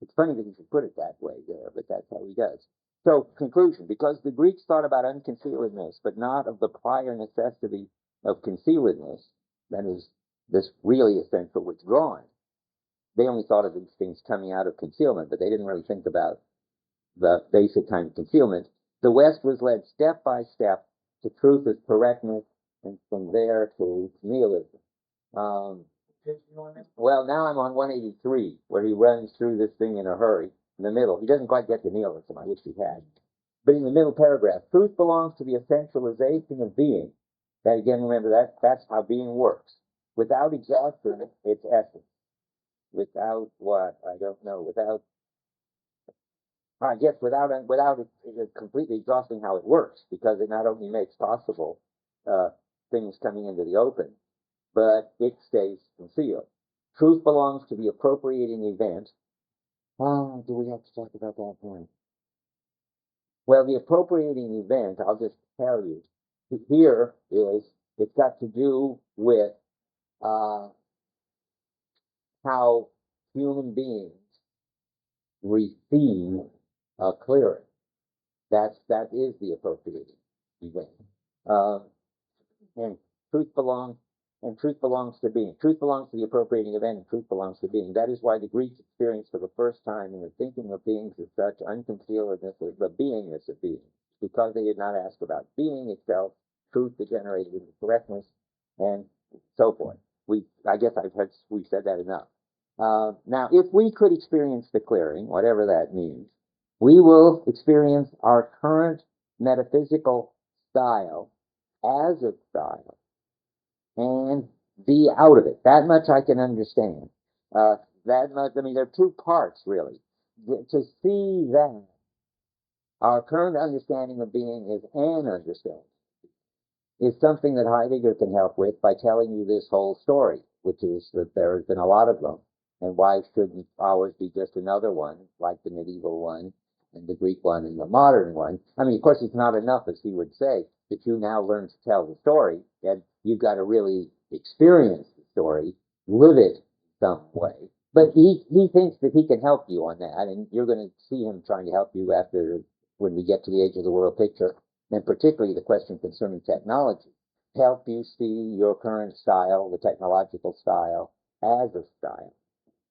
It's funny that you should put it that way there, but that's how he does. So, conclusion, because the Greeks thought about unconcealedness, but not of the prior necessity of concealedness, that is, this really essential withdrawing. They only thought of these things coming out of concealment, but they didn't really think about the basic kind of concealment. The West was led step by step to truth as correctness, and from there to nihilism. Well, now I'm on 183, where he runs through this thing in a hurry. In the middle, he doesn't quite get to nihilism. I wish he had. But in the middle paragraph, truth belongs to the essentialization of being. That again, remember that's how being works. Without exhausting its essence. Without what? I don't know. Without it completely exhausting how it works, because it not only makes possible things coming into the open, but it stays concealed. Truth belongs to the appropriating event. Oh, do we have to talk about that point? Well, the appropriating event, I'll just tell you, here is, it's got to do with how human beings receive a clearing. That is the appropriating event. And truth belongs to being. Truth belongs to the appropriating event, and truth belongs to being. That is why the Greeks experienced for the first time in the thinking of beings as such unconcealedness of the beingness of being, because they did not ask about being itself, truth degenerated into correctness, and so forth. I guess we've said that enough. Now, if we could experience the clearing, whatever that means, we will experience our current metaphysical style as a style and be out of it. That much I can understand. That much, I mean, there are two parts, really. To see that our current understanding of being is an understanding is something that Heidegger can help with by telling you this whole story, which is that there has been a lot of them, and why shouldn't ours be just another one, like the medieval one, and the Greek one, and the modern one? I mean, of course, it's not enough, as he would say, that you now learn to tell the story, and you've got to really experience the story, live it some way. But he thinks that he can help you on that, and you're going to see him trying to help you when we get to the age of the world picture, and particularly the question concerning technology, help you see your current style, the technological style, as a style.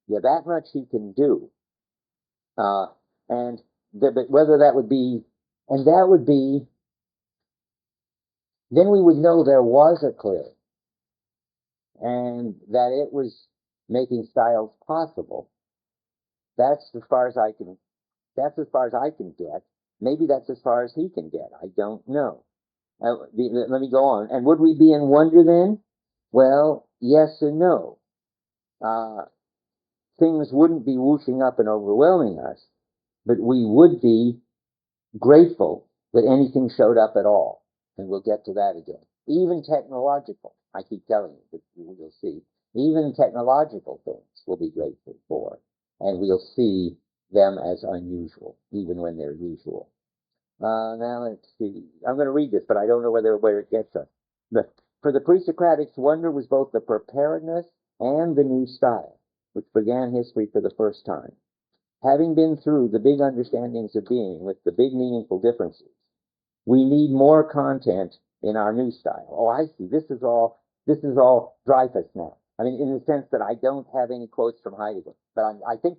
Yeah, that much he can do. But whether that would be, and that would be, then we would know there was a clearing, and that it was making styles possible. That's as far as I can get. Maybe that's as far as he can get. I don't know. Let me go on. And would we be in wonder then? Well, yes and no. Things wouldn't be whooshing up and overwhelming us, but we would be grateful that anything showed up at all. And we'll get to that again. Even technological, I keep telling you, but you'll see. Even technological things we'll be grateful for. And we'll see them as unusual, even when they're usual. Now let's see. I'm going to read this, but I don't know where it gets us. For the pre-Socratics, wonder was both the preparedness and the new style, which began history for the first time. Having been through the big understandings of being with the big meaningful differences, we need more content in our new style. Oh, I see. This is all Dreyfus now. I mean, in the sense that I don't have any quotes from Heidegger, but I think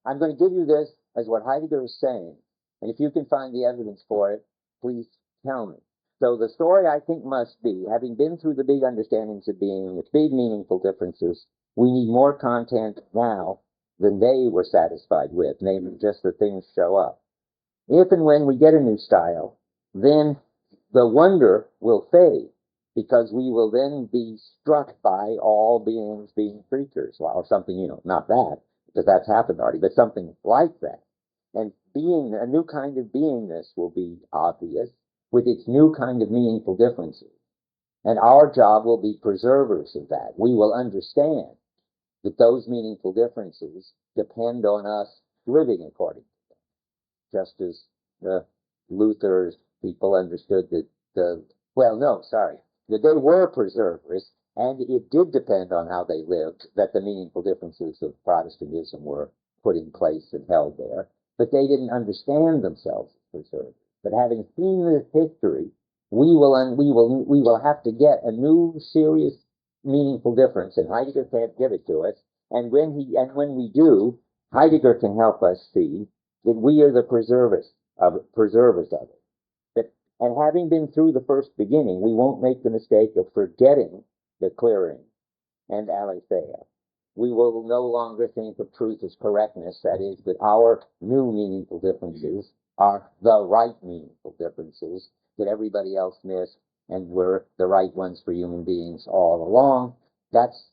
I'm going to give you this as what Heidegger is saying, And if you can find the evidence for it, please tell me. So the story, I think, must be, having been through the big understandings of being, the big meaningful differences, we need more content now than they were satisfied with, namely just the things show up. If and when we get a new style, then the wonder will fade, because we will then be struck by all beings being creatures, or something, not that, because that's happened already, but something like that. And being, a new kind of beingness will be obvious with its new kind of meaningful differences. And our job will be preservers of that. We will understand that those meaningful differences depend on us living according to them. Just as the Luther's people understood that that they were preservers, and it did depend on how they lived that the meaningful differences of Protestantism were put in place and held there. But they didn't understand themselves as preservers. But having seen this history, we will have to get a new, serious, meaningful difference, and Heidegger can't give it to us. And when we do, Heidegger can help us see that we are the preservers of it. And having been through the first beginning, we won't make the mistake of forgetting the clearing and aletheia. We will no longer think of truth as correctness, that is, that our new meaningful differences are the right meaningful differences that everybody else missed, and were the right ones for human beings all along. That's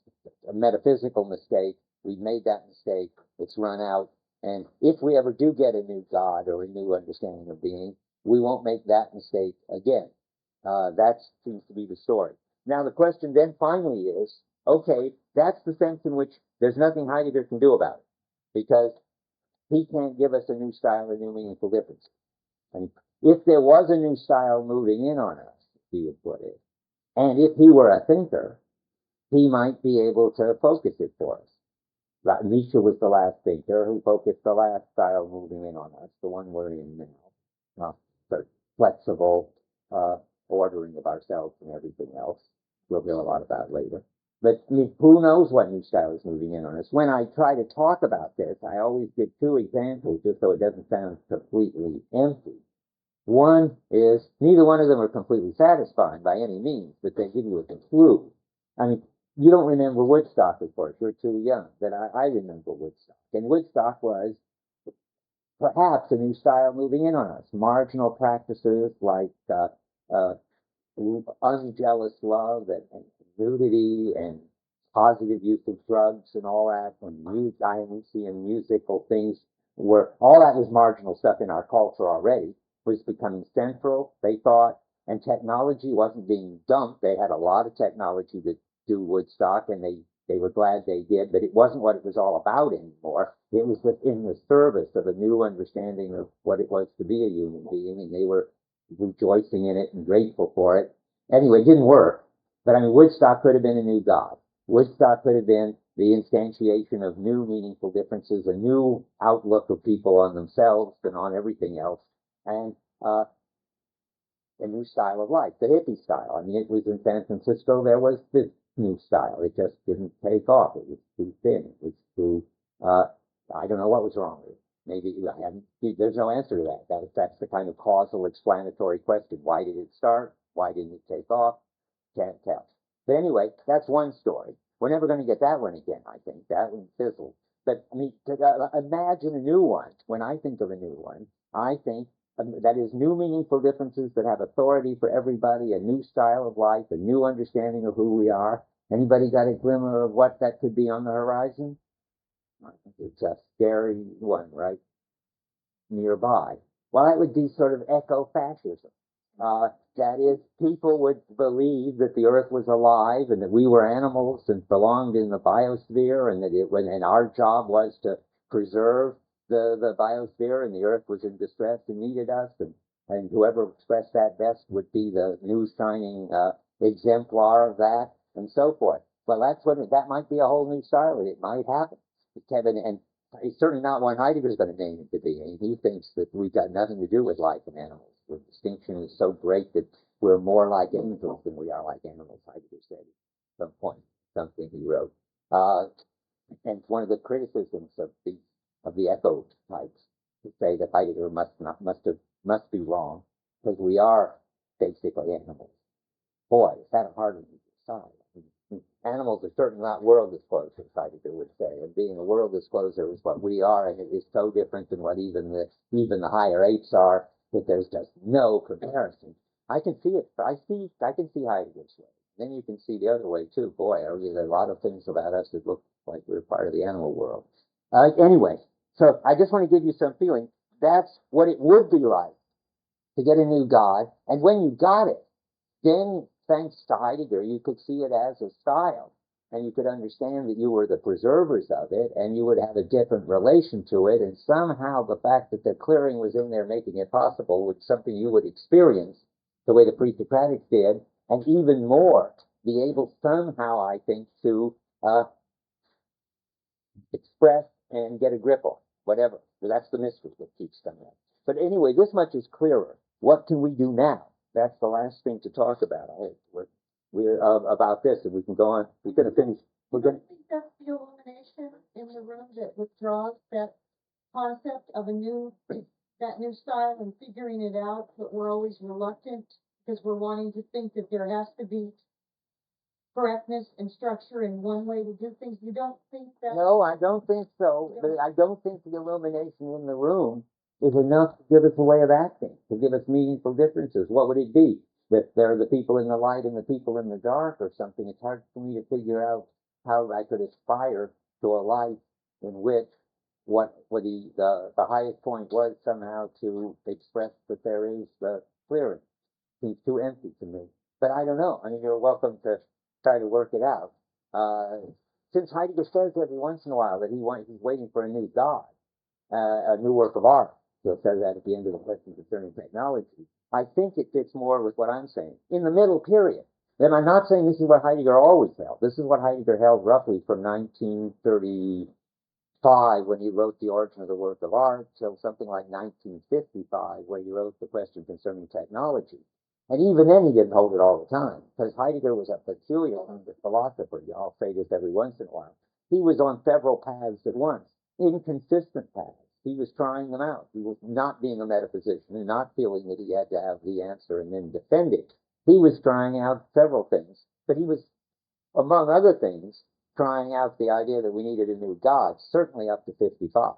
a metaphysical mistake. We've made that mistake. It's run out. And if we ever do get a new God or a new understanding of being, we won't make that mistake again. That seems to be the story. Now, the question then finally is, okay, that's the sense in which there's nothing Heidegger can do about it, because he can't give us a new style or new meaningful difference. And if there was a new style moving in on us, he would put it, and if he were a thinker, he might be able to focus it for us. Nietzsche was the last thinker who focused the last style moving in on us, the one we're in now. The flexible ordering of ourselves and everything else. We'll hear a lot about later. But who knows what new style is moving in on us? When I try to talk about this, I always give two examples just so it doesn't sound completely empty. One is, neither one of them are completely satisfying by any means, but they give you a clue. I mean, you don't remember Woodstock, of course. You're too young. But I remember Woodstock. And Woodstock was perhaps a new style moving in on us. Marginal practices like unjealous love and nudity and positive use of drugs and all that, and Dionysian musical things, all that was marginal stuff in our culture already, was becoming central, they thought, and technology wasn't being dumped. They had a lot of technology to do Woodstock, and they were glad they did, but it wasn't what it was all about anymore. It was within the service of a new understanding of what it was to be a human being, and they were rejoicing in it and grateful for it. Anyway, it didn't work. But I mean, Woodstock could have been a new God. Woodstock could have been the instantiation of new meaningful differences, a new outlook of people on themselves and on everything else, and a new style of life, the hippie style. I mean, it was in San Francisco, there was this new style. It just didn't take off. It was too thin. It was too, I don't know what was wrong with it. Maybe there's no answer to that. That's the kind of causal explanatory question. Why did it start? Why didn't it take off? Can't tell. But anyway, that's one story. We're never going to get that one again, I think. That one fizzled. But I mean, imagine a new one. When I think of a new one, I think that is new meaningful differences that have authority for everybody, a new style of life, a new understanding of who we are. Anybody got a glimmer of what that could be on the horizon? It's a scary one, right? Nearby. Well, that would be sort of eco-fascism. That is, people would believe that the Earth was alive and that we were animals and belonged in the biosphere, and that and our job was to preserve the biosphere, and the Earth was in distress and needed us, and whoever expressed that best would be the new shining exemplar of that, and so forth. Well, that might be a whole new style. It might happen. Kevin, and it's certainly not one Heidegger's going to name it to be. And he thinks that we've got nothing to do with life and animals. The distinction is so great that we're more like angels than we are like animals, Heidegger said at some point, something he wrote. And one of the criticisms of the echo types to say that Heidegger must be wrong, because we are basically animals. Boy, is that a hard one to decide. Animals are certainly not world disclosures, Heidegger would say, and being a world discloser is what we are, and it is so different than what even the higher apes are that there's just no comparison. I can see it. I can see Heidegger's way. Then you can see the other way too. Boy, there are a lot of things about us that look like we're part of the animal world. Anyway, so I just want to give you some feeling. That's what it would be like to get a new God, and when you got it, then thanks to Heidegger, you could see it as a style, and you could understand that you were the preservers of it, and you would have a different relation to it, and somehow the fact that the clearing was in there making it possible was something you would experience the way the pre-Socratics did, and even more, be able somehow, I think, to express and get a grip on, whatever. So that's the mystery that keeps coming up. But anyway, this much is clearer. What can we do now? That's the last thing to talk about. We're about this, and we can go on. We're going to finish. We're going. I think that's the illumination in the room that withdraws that concept of that new style and figuring it out, but we're always reluctant because we're wanting to think that there has to be correctness and structure and one way to do things. You don't think that? No, I don't think so. But I don't think the illumination in the room is enough to give us a way of acting, to give us meaningful differences. What would it be? That there are the people in the light and the people in the dark or something? It's hard for me to figure out how I could aspire to a life in which what the highest point was somehow to express that there is the clearing. Seems too empty to me. But I don't know. I mean, you're welcome to try to work it out. Since Heidegger says every once in a while that he's waiting for a new God, a new work of art, he'll say that at the end of the question concerning technology, I think it fits more with what I'm saying. In the middle period, then I'm not saying this is what Heidegger always held. This is what Heidegger held roughly from 1935 when he wrote The Origin of the Work of Art till something like 1955 where he wrote The Question Concerning Technology. And even then he didn't hold it all the time, because Heidegger was a peculiar kind of philosopher. I'll say this every once in a while. He was on several paths at once, inconsistent paths. He was trying them out. He was not being a metaphysician and not feeling that he had to have the answer and then defend it. He was trying out several things, but he was, among other things, trying out the idea that we needed a new God, certainly up to 55,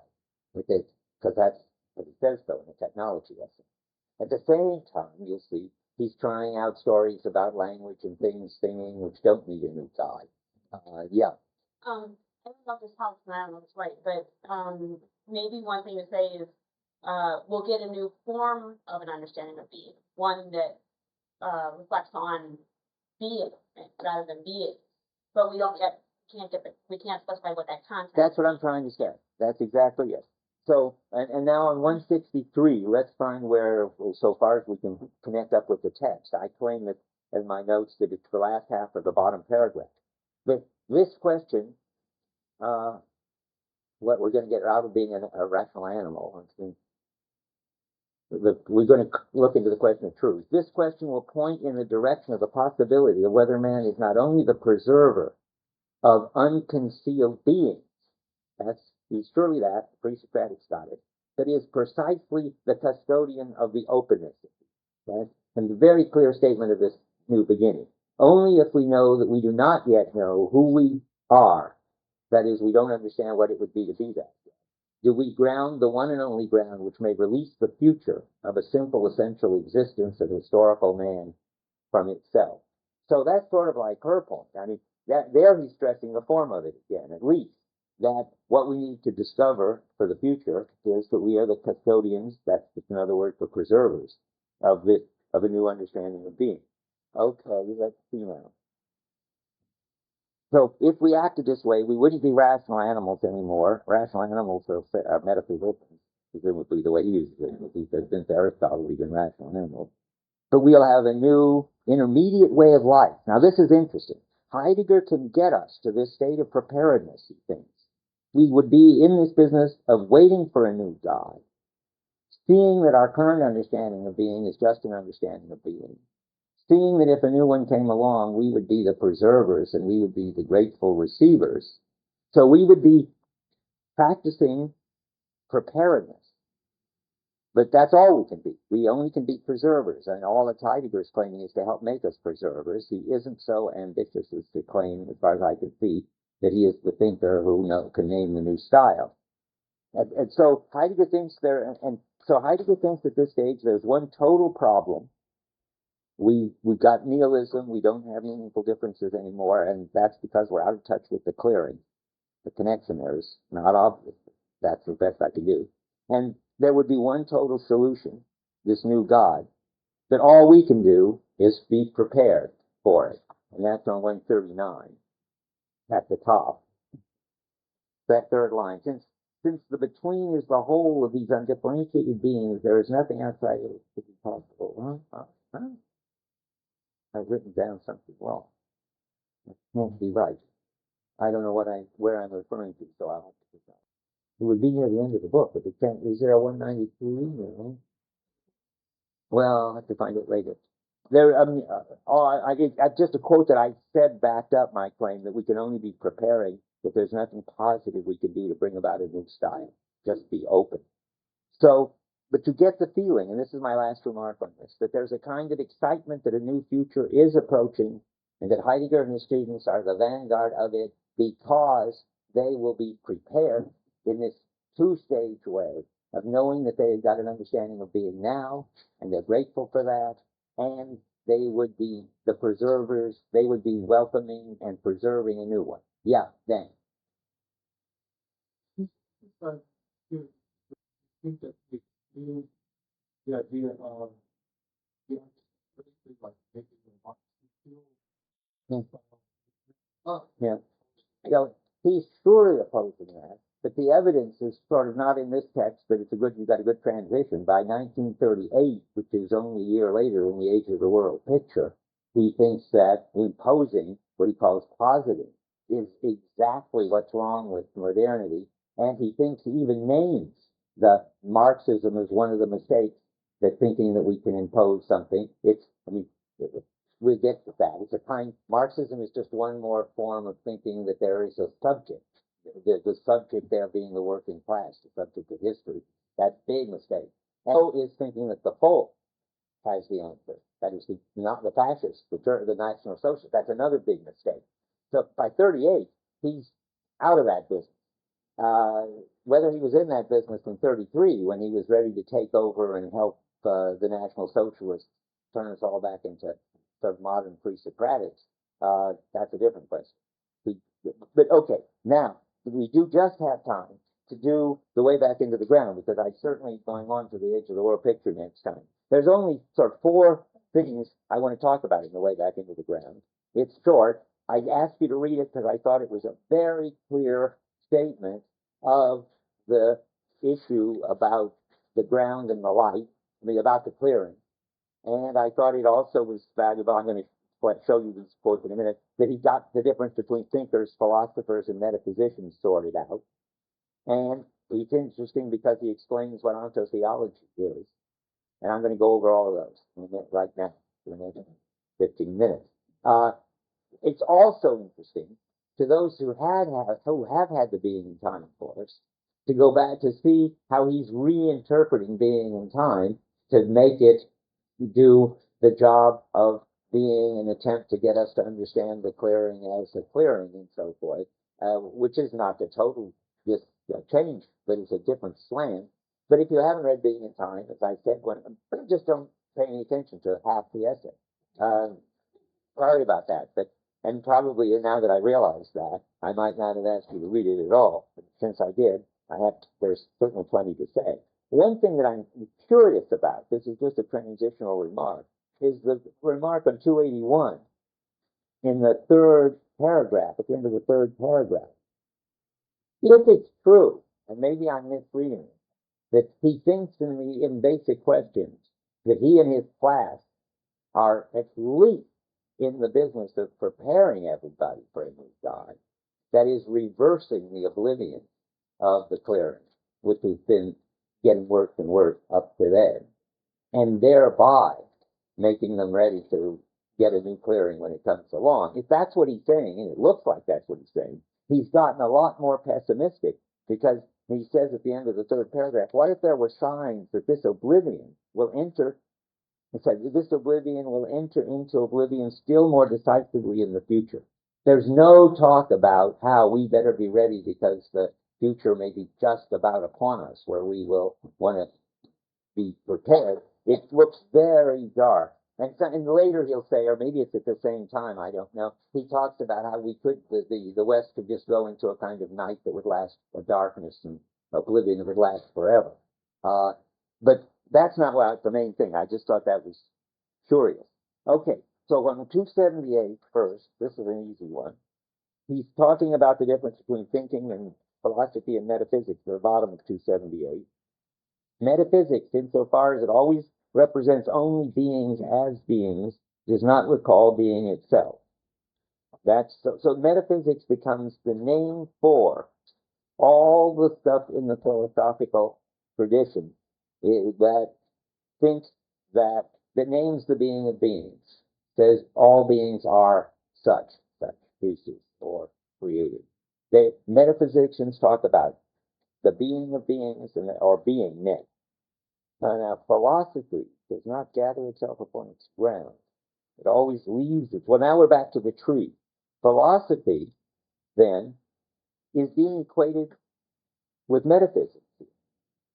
because that's what he says so in the technology lesson. At the same time, you'll see, he's trying out stories about language and things, singing, which don't need a new God. Yeah. I don't know if this helps, and I don't know if it's right, but maybe one thing to say is we'll get a new form of an understanding of being, one that reflects on being rather than being, but we can't specify what that content. That's what I'm trying to say. That's exactly it. So, and now on 163, let's find where, so far as we can connect up with the text. I claim that in my notes that it's the last half of the bottom paragraph. But this question, what we're going to get out of being a rational animal, we're going to look into the question of truth. This question will point in the direction of the possibility of whether man is not only the preserver of unconcealed beings, he's surely that, the pre-Socratics got it, but is precisely the custodian of the openness. Okay? And the very clear statement of this new beginning. Only if we know that we do not yet know who we are, that is, we don't understand what it would be to be that, do we ground the one and only ground which may release the future of a simple essential existence of historical man from itself. So that's sort of like her point. I mean, that there he's stressing the form of it again, at least, that what we need to discover for the future is that we are the custodians, that's just another word for preservers, of a new understanding of being. Okay, let's see now. So if we acted this way, we wouldn't be rational animals anymore. Rational animals are metaphysicians, presumably the way he uses it. He says, since Aristotle, we've been rational animals. But we'll have a new intermediate way of life. Now this is interesting. Heidegger can get us to this state of preparedness, he thinks. We would be in this business of waiting for a new God, seeing that our current understanding of being is just an understanding of being, seeing that if a new one came along, we would be the preservers and we would be the grateful receivers. So we would be practicing preparedness. But that's all we can be. We only can be preservers, and all that Heidegger is claiming is to help make us preservers. He isn't so ambitious as to claim, as far as I can see, that he is the thinker who can name the new style. And so Heidegger thinks Heidegger thinks at this stage there's one total problem. We've got nihilism. We don't have meaningful differences anymore, and that's because we're out of touch with the clearing. The connection there is not obvious. That's the best I can do. And there would be one total solution, this new God, that all we can do is be prepared for it. And that's on 139 at the top. That third line. Since the between is the whole of these undifferentiated beings, there is nothing outside of it that is possible. I've written down something wrong. It can't be right. I don't know where I'm referring to, so I'll have to pick up. It would be near the end of the book, but it can't. Is there a 193? Well, I'll have to find it later. Just a quote that I said backed up my claim that we can only be preparing if there's nothing positive we can do to bring about a new style. Just be open. So, but you get the feeling, and this is my last remark on this, that there's a kind of excitement that a new future is approaching, and that Heidegger and his students are the vanguard of it because they will be prepared in this two-stage way of knowing that they've got an understanding of being now, and they're grateful for that, and they would be the preservers, they would be welcoming and preserving a new one. Yeah, then. But you think that the idea of like making the Yeah. He's surely opposing that, but the evidence is sort of not in this text, but you've got a good transition. By 1938, which is only a year later in the Age of the World picture, he thinks that imposing what he calls positing is exactly what's wrong with modernity, and he thinks he even names the Marxism as one of the mistakes, that thinking that we can impose something. We get to that. It's a kind. Marxism is just one more form of thinking that there is a subject. The subject there being the working class, the subject of history. That's a big mistake. And so is thinking that the folk has the answer. That is not the fascists, the National Socialists. That's another big mistake. So by 38, he's out of that business. Whether he was in that business in 33, when he was ready to take over and help the National Socialists turn us all back into sort of modern pre-Socratics, that's a different question. But okay, now, we do just have time to do the way back into the ground, because I'm certainly going on to the Age of the World picture next time. There's only sort of 4 things I want to talk about in the way back into the ground. It's short. I asked you to read it because I thought it was a very clear statement of the issue about the ground and the light, about the clearing. And I thought it also was valuable. I'm going to show you these quotes in a minute, that he got the difference between thinkers, philosophers, and metaphysicians sorted out. And it's interesting because he explains what ontotheology is. And I'm going to go over all of those right now for the next 15 minutes. It's also interesting to those who have had the being and time course to go back to see how he's reinterpreting being and time to make it do the job of being an attempt to get us to understand the clearing as a clearing and so forth, which is not a total change, but it's a different slant. But if you haven't read Being in Time, as I said, just don't pay any attention to half the essay. Sorry about that, and probably now that I realize that, I might not have asked you to read it at all. But since I did, there's certainly plenty to say. One thing that I'm curious about, this is just a transitional remark, is the remark on 281 in the 3rd paragraph, at the end of the 3rd paragraph. If it's true, and maybe I'm misreading it, that he thinks in basic questions that he and his class are at least in the business of preparing everybody for a new God, that is reversing the oblivion of the clearing, which has been getting worse and worse up to then, and thereby making them ready to get a new clearing when it comes along. If that's what he's saying, and it looks like that's what he's saying, he's gotten a lot more pessimistic, because he says at the end of the third paragraph, what if there were signs that this oblivion will enter, it says, this oblivion will enter into oblivion still more decisively in the future. There's no talk about how we better be ready because the future may be just about upon us, where we will want to be prepared. It looks very dark. And later he'll say, or maybe it's at the same time, I don't know, he talks about how we could, the West could just go into a kind of night that would last, a darkness and oblivion that would last forever. But that's not the main thing. I just thought that was curious. Okay, so on 278 first, this is an easy one. He's talking about the difference between thinking and philosophy and metaphysics at the bottom of 278. Metaphysics, insofar as it always represents only beings as beings, does not recall being itself. That's so metaphysics becomes the name for all the stuff in the philosophical tradition that thinks that names the being of beings, says all beings are such species or created. Metaphysicians talk about the being of beings or beingness. Now, philosophy does not gather itself upon its ground. It always leaves it. Well, now we're back to the tree. Philosophy, then, is being equated with metaphysics.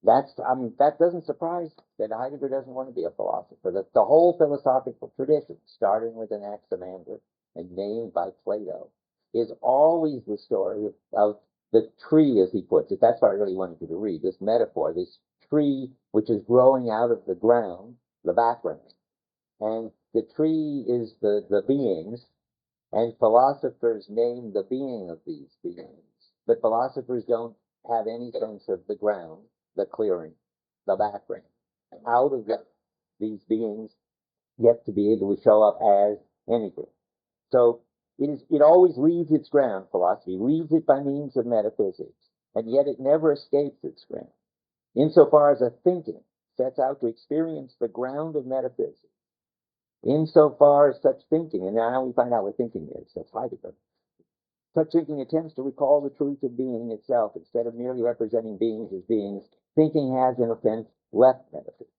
That doesn't surprise that Heidegger doesn't want to be a philosopher. That the whole philosophical tradition, starting with Anaximander and named by Plato, is always the story of the tree, as he puts it. That's what I really wanted you to read, this metaphor, this tree which is growing out of the ground, the background. And the tree is the beings, and philosophers name the being of these beings. But philosophers don't have any sense of the ground, the clearing, the background. Out of these beings get to be able to show up as anything. So it always leaves its ground, philosophy, leaves it by means of metaphysics, and yet it never escapes its ground. Insofar as a thinking sets out to experience the ground of metaphysics, insofar as such thinking, and now we find out what thinking is, that's Heidegger, such thinking attempts to recall the truth of being itself instead of merely representing beings as beings. Thinking has, in a sense, left metaphysics.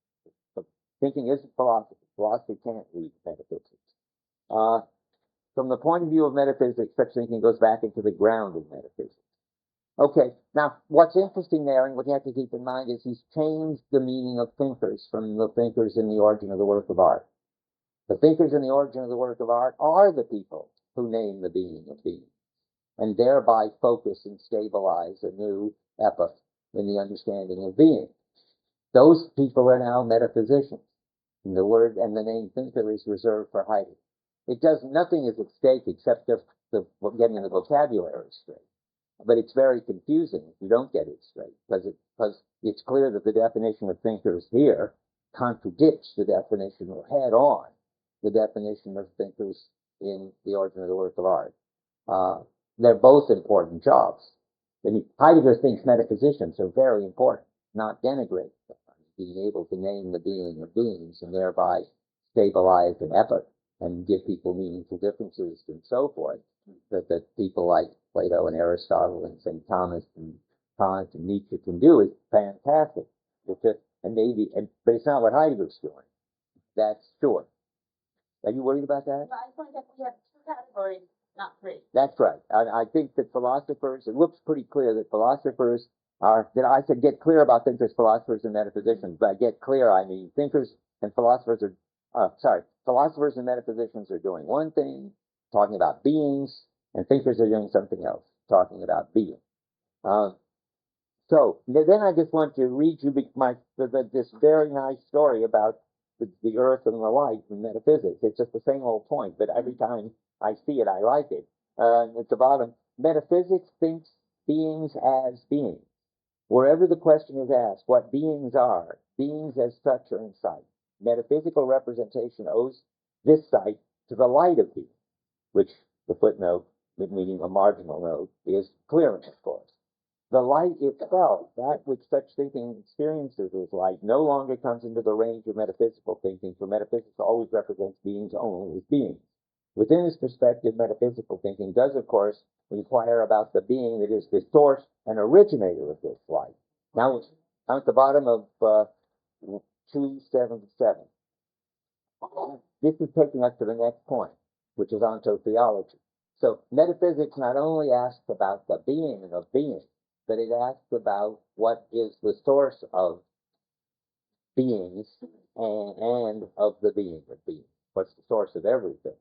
But thinking isn't philosophy. Philosophy can't leave metaphysics. From the point of view of metaphysics, such thinking goes back into the ground of metaphysics. Okay, now what's interesting there, and what you have to keep in mind, is he's changed the meaning of thinkers from the thinkers in the origin of the work of art. The thinkers in the origin of the work of art are the people who name the being of beings, and thereby focus and stabilize a new epoch in the understanding of being. Those people are now metaphysicians, and the word and the name thinker is reserved for Heidegger. It does nothing is at stake except getting the vocabulary straight. But it's very confusing if you don't get it straight, because it's clear that the definition of thinkers here contradicts the definition, or head on the definition of thinkers in the origin of the work of art. They're both important jobs. Heidegger thinks metaphysicians are very important, not denigrate them. Being able to name the being of beings and thereby stabilize an epoch and give people meaningful differences and so forth, that people like Plato and Aristotle and St. Thomas and Kant and Nietzsche can do is fantastic. But it's not what Heidegger's doing. That's sure. Are you worried about that? I think that we have two categories, not three. That's right. I think that philosophers, it looks pretty clear that philosophers I said get clear about thinkers, philosophers, and metaphysicians. By get clear, I mean thinkers and philosophers philosophers and metaphysicians are doing one thing, talking about beings, and thinkers are doing something else, talking about being. So then I just want to read you this very nice story about the earth and the light in metaphysics. It's just the same old point, but every time I see it, I like it. At the bottom, metaphysics thinks beings as beings. Wherever the question is asked what beings are, beings as such are in sight. Metaphysical representation owes this sight to the light of being, which the footnote, meaning a marginal note, is clearing, of course. The light itself, that which such thinking experiences as light, no longer comes into the range of metaphysical thinking, for metaphysics always represents beings only as beings. Within this perspective, metaphysical thinking does, of course, inquire about the being that is the source and originator of this life. Now, I'm at the bottom of 277. This is taking us to the next point, which is ontotheology. So metaphysics not only asks about the being of being, but it asks about what is the source of beings and of the being of being. What's the source of everything?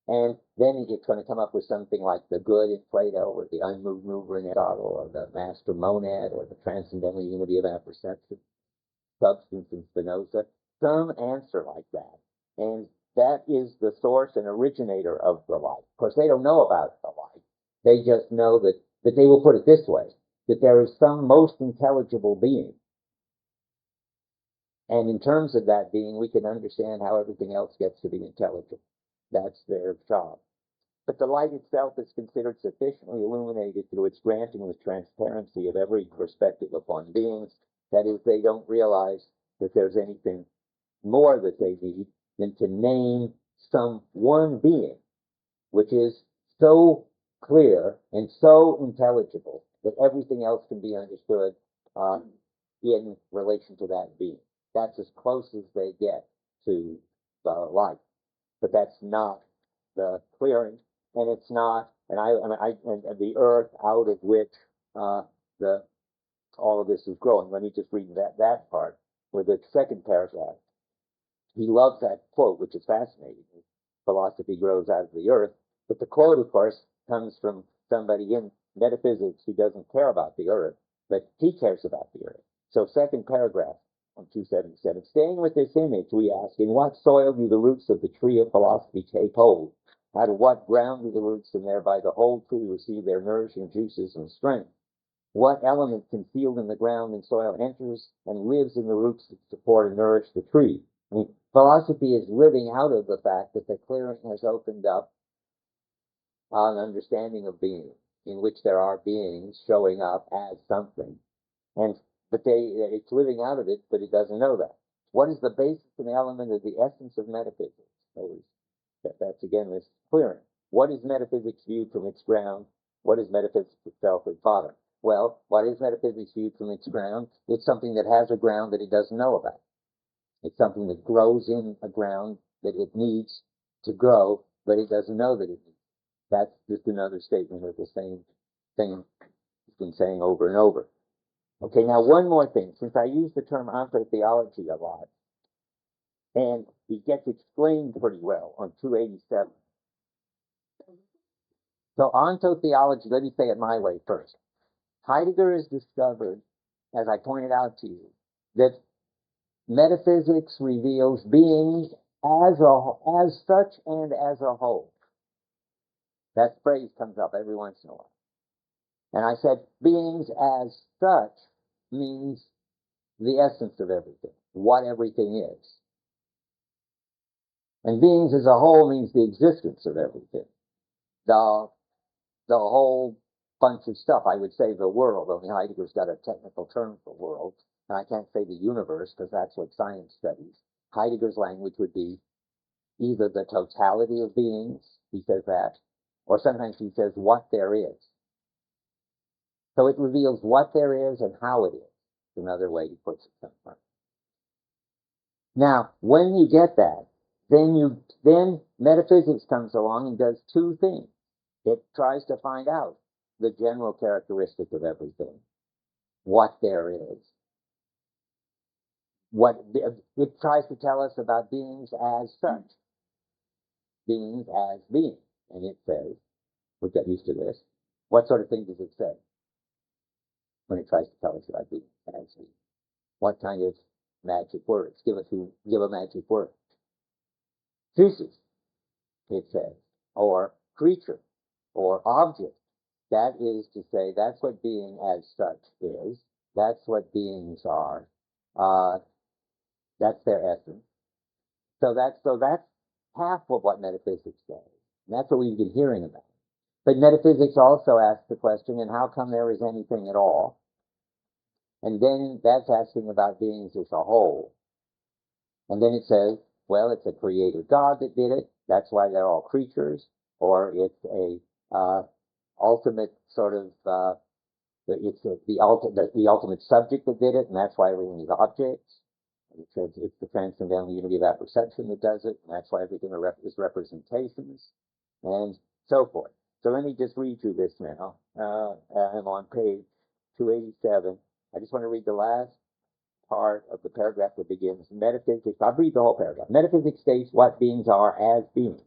And then it's going to come up with something like the good in Plato, or the unmoved mover in Aristotle, or the master monad, or the transcendental unity of apperception, substance in Spinoza, some answer like that. And that is the source and originator of the life. Of course, they don't know about the life. They just know that they will put it this way, that there is some most intelligible being. And in terms of that being, we can understand how everything else gets to be intelligible. That's their job. But the light itself is considered sufficiently illuminated through its granting the transparency of every perspective upon beings. That is, they don't realize that there's anything more that they need than to name some one being, which is so clear and so intelligible that everything else can be understood in relation to that being. That's as close as they get to the light. But that's not the clearing, and it's not, and the earth out of which all of this is growing. Let me just read that part with the second paragraph. He loves that quote, which is fascinating. Philosophy grows out of the earth, but the quote, of course, comes from somebody in metaphysics who doesn't care about the earth, but he cares about the earth. So second paragraph on 277. Staying with this image, we ask, in what soil do the roots of the tree of philosophy take hold? Out of what ground do the roots and thereby the whole tree receive their nourishing juices and strength? What element concealed in the ground and soil enters and lives in the roots that support and nourish the tree? I mean, philosophy is living out of the fact that the clearing has opened up an understanding of being, in which there are beings showing up as something. But it's living out of it, but it doesn't know that. What is the basis and element of the essence of metaphysics? That's again this clearing. What is metaphysics viewed from its ground? What is metaphysics itself at bottom? Well, what is metaphysics viewed from its ground? It's something that has a ground that it doesn't know about. It's something that grows in a ground that it needs to grow, but it doesn't know that it needs. That's just another statement of the same thing it's been saying over and over. Okay, now one more thing. Since I use the term ontotheology a lot, and it gets explained pretty well on 287. So ontotheology, let me say it my way first. Heidegger has discovered, as I pointed out to you, that metaphysics reveals beings as such and as a whole. That phrase comes up every once in a while. And I said beings as such means the essence of everything, what everything is. And beings as a whole means the existence of everything. The whole bunch of stuff. I would say the world, only Heidegger's got a technical term for world, and I can't say the universe because that's what science studies. Heidegger's language would be either the totality of beings, he says that, or sometimes he says what there is. So it reveals what there is and how it is. Another way he puts it sometimes. Now, when you get that, then metaphysics comes along and does two things. It tries to find out the general characteristic of everything, what there is. It tries to tell us about beings as such, beings as beings. And it says, we get used to this, what sort of thing does it say when it tries to tell us about beings as beings? What kind of magic words? Give a magic word. Species, it says, or creature, or object. That is to say, that's what being as such is. That's what beings are. That's their essence. So that's half of what metaphysics says. And that's what we've been hearing about. But metaphysics also asks the question, and how come there is anything at all? And then that's asking about beings as a whole. And then it says, well, it's a creator God that did it. That's why they're all creatures, or it's a ultimate sort of the ultimate subject that did it, and that's why everything is objects. It's the transcendental unity of apperception that does it, and that's why everything is representations, and so forth. So let me just read through this now. I'm on page 287. I just want to read the last part of the paragraph that begins, metaphysics. I'll read the whole paragraph. Metaphysics states what beings are as beings.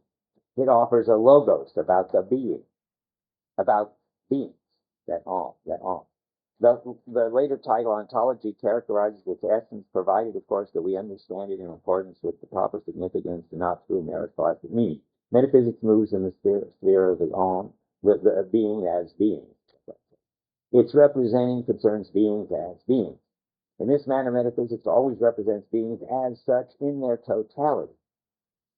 It offers a logos about the being, about beings, that all. The later title, ontology, characterizes its essence, provided, of course, that we understand it in accordance with the proper significance and not through merit-classic meaning. Metaphysics moves in the sphere of the being as being. Its representing concerns beings as beings. In this manner, metaphysics always represents beings as such in their totality.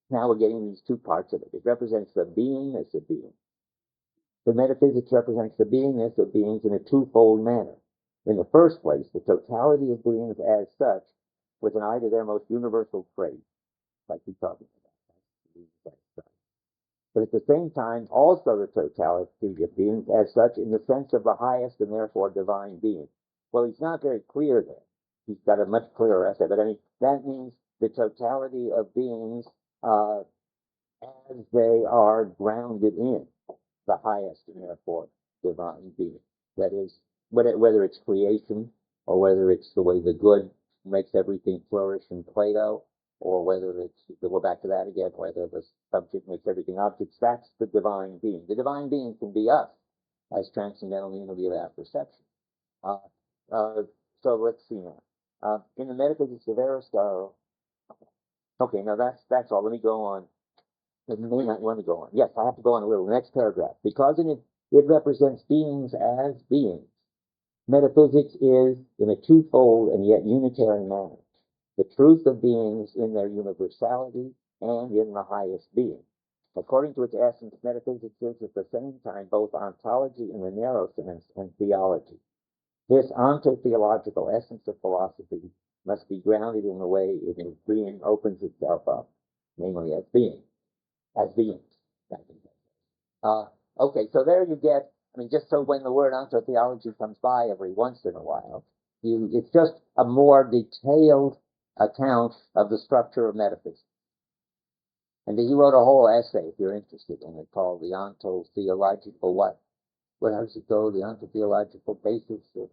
Now we're getting these two parts of it. It represents the beingness of being. The metaphysics represents the beingness of beings in a twofold manner. In the first place, the totality of beings as such, with an eye to their most universal trait, like we're talking about. But at the same time, also the totality of beings as such in the sense of the highest and therefore divine being. Well, he's not very clear there. He's got a much clearer essay, but I mean, that means the totality of beings as they are grounded in the highest and therefore divine being. That is, whether it's creation or whether it's the way the good makes everything flourish in Plato, or whether it's, we'll go back to that again, whether the subject makes everything objects, that's the divine being. The divine being can be us as transcendental unity of apperception. So let's see now. In the Metaphysics of Aristotle, okay, now that's all. Let me go on. I may not want to go on. Yes, I have to go on a little. Next paragraph. Because it represents beings as beings. Metaphysics is, in a twofold and yet unitary manner, the truth of beings in their universality and in the highest being. According to its essence, metaphysics is at the same time both ontology in the narrow sense and theology. This ontotheological essence of philosophy must be grounded in the way in which being opens itself up, namely as being. As beings. Okay, so there you get, I mean, just so when the word ontotheology comes by every once in a while, it's just a more detailed account of the structure of metaphysics. And he wrote a whole essay, if you're interested in it, called The Ontotheological What does it go? The Ontotheological Basis of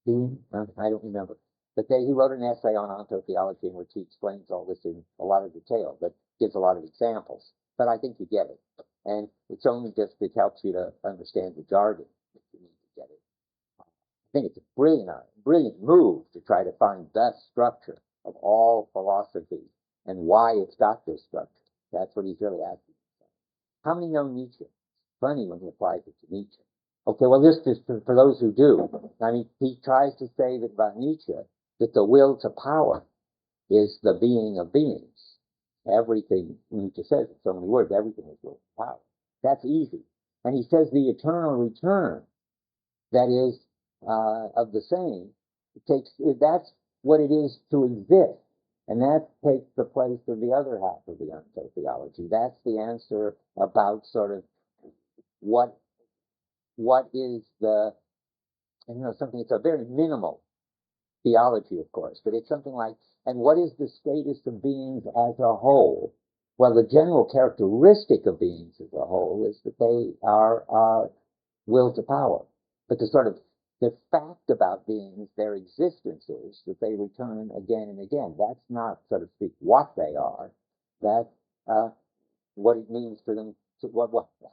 Being? I don't remember. But he wrote an essay on ontotheology in which he explains all this in a lot of detail, but gives a lot of examples. But I think you get it. And it's only just it helps you to understand the jargon that you need to get it. I think it's a brilliant move to try to find the structure of all philosophy and why it's got this structure. That's what he's really asking. How many know Nietzsche? Funny when he applies it to Nietzsche. Okay, well, this is for those who do. I mean, he tries to say that about Nietzsche, that the will to power is the being of beings. Everything, Nietzsche says in so many words, everything is will to power. That's easy. And he says the eternal return, that is, of the same, that's what it is to exist. And that takes the place of the other half of the ontotheology. That's the answer about sort of what is the, and something, it's a very minimal theology, of course, but it's something like, and what is the status of beings as a whole? Well, the general characteristic of beings as a whole is that they are will to power. But the fact about beings, their existence is that they return again and again. That's not, so to speak, what they are. That's what it means for them,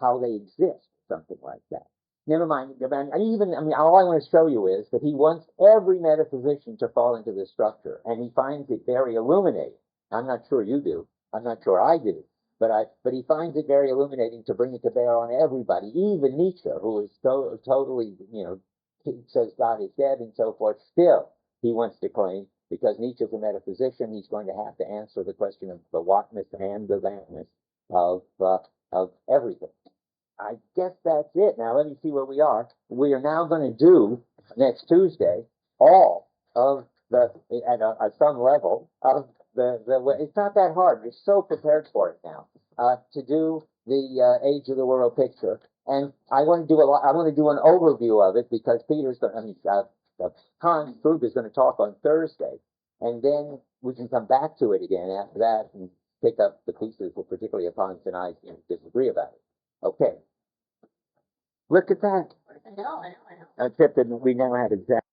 how they exist, something like that. Never mind. All I want to show you is that he wants every metaphysician to fall into this structure, and he finds it very illuminating. I'm not sure you do. I'm not sure I do. But he finds it very illuminating to bring it to bear on everybody, even Nietzsche, who is totally, says God is dead and so forth. Still, he wants to claim, because Nietzsche's a metaphysician, he's going to have to answer the question of the whatness and the thatness of everything. I guess that's it. Now let me see where we are. We are now going to do next Tuesday all of at some level of the. It's not that hard. We're so prepared for it now. to do the age of the world picture, and I want to do I want to do an overview of it because Hans Krug is going to talk on Thursday, and then we can come back to it again after that and pick up the pieces that particularly Hans and I disagree about it. Okay. Look at that. I know. Except that we now have exact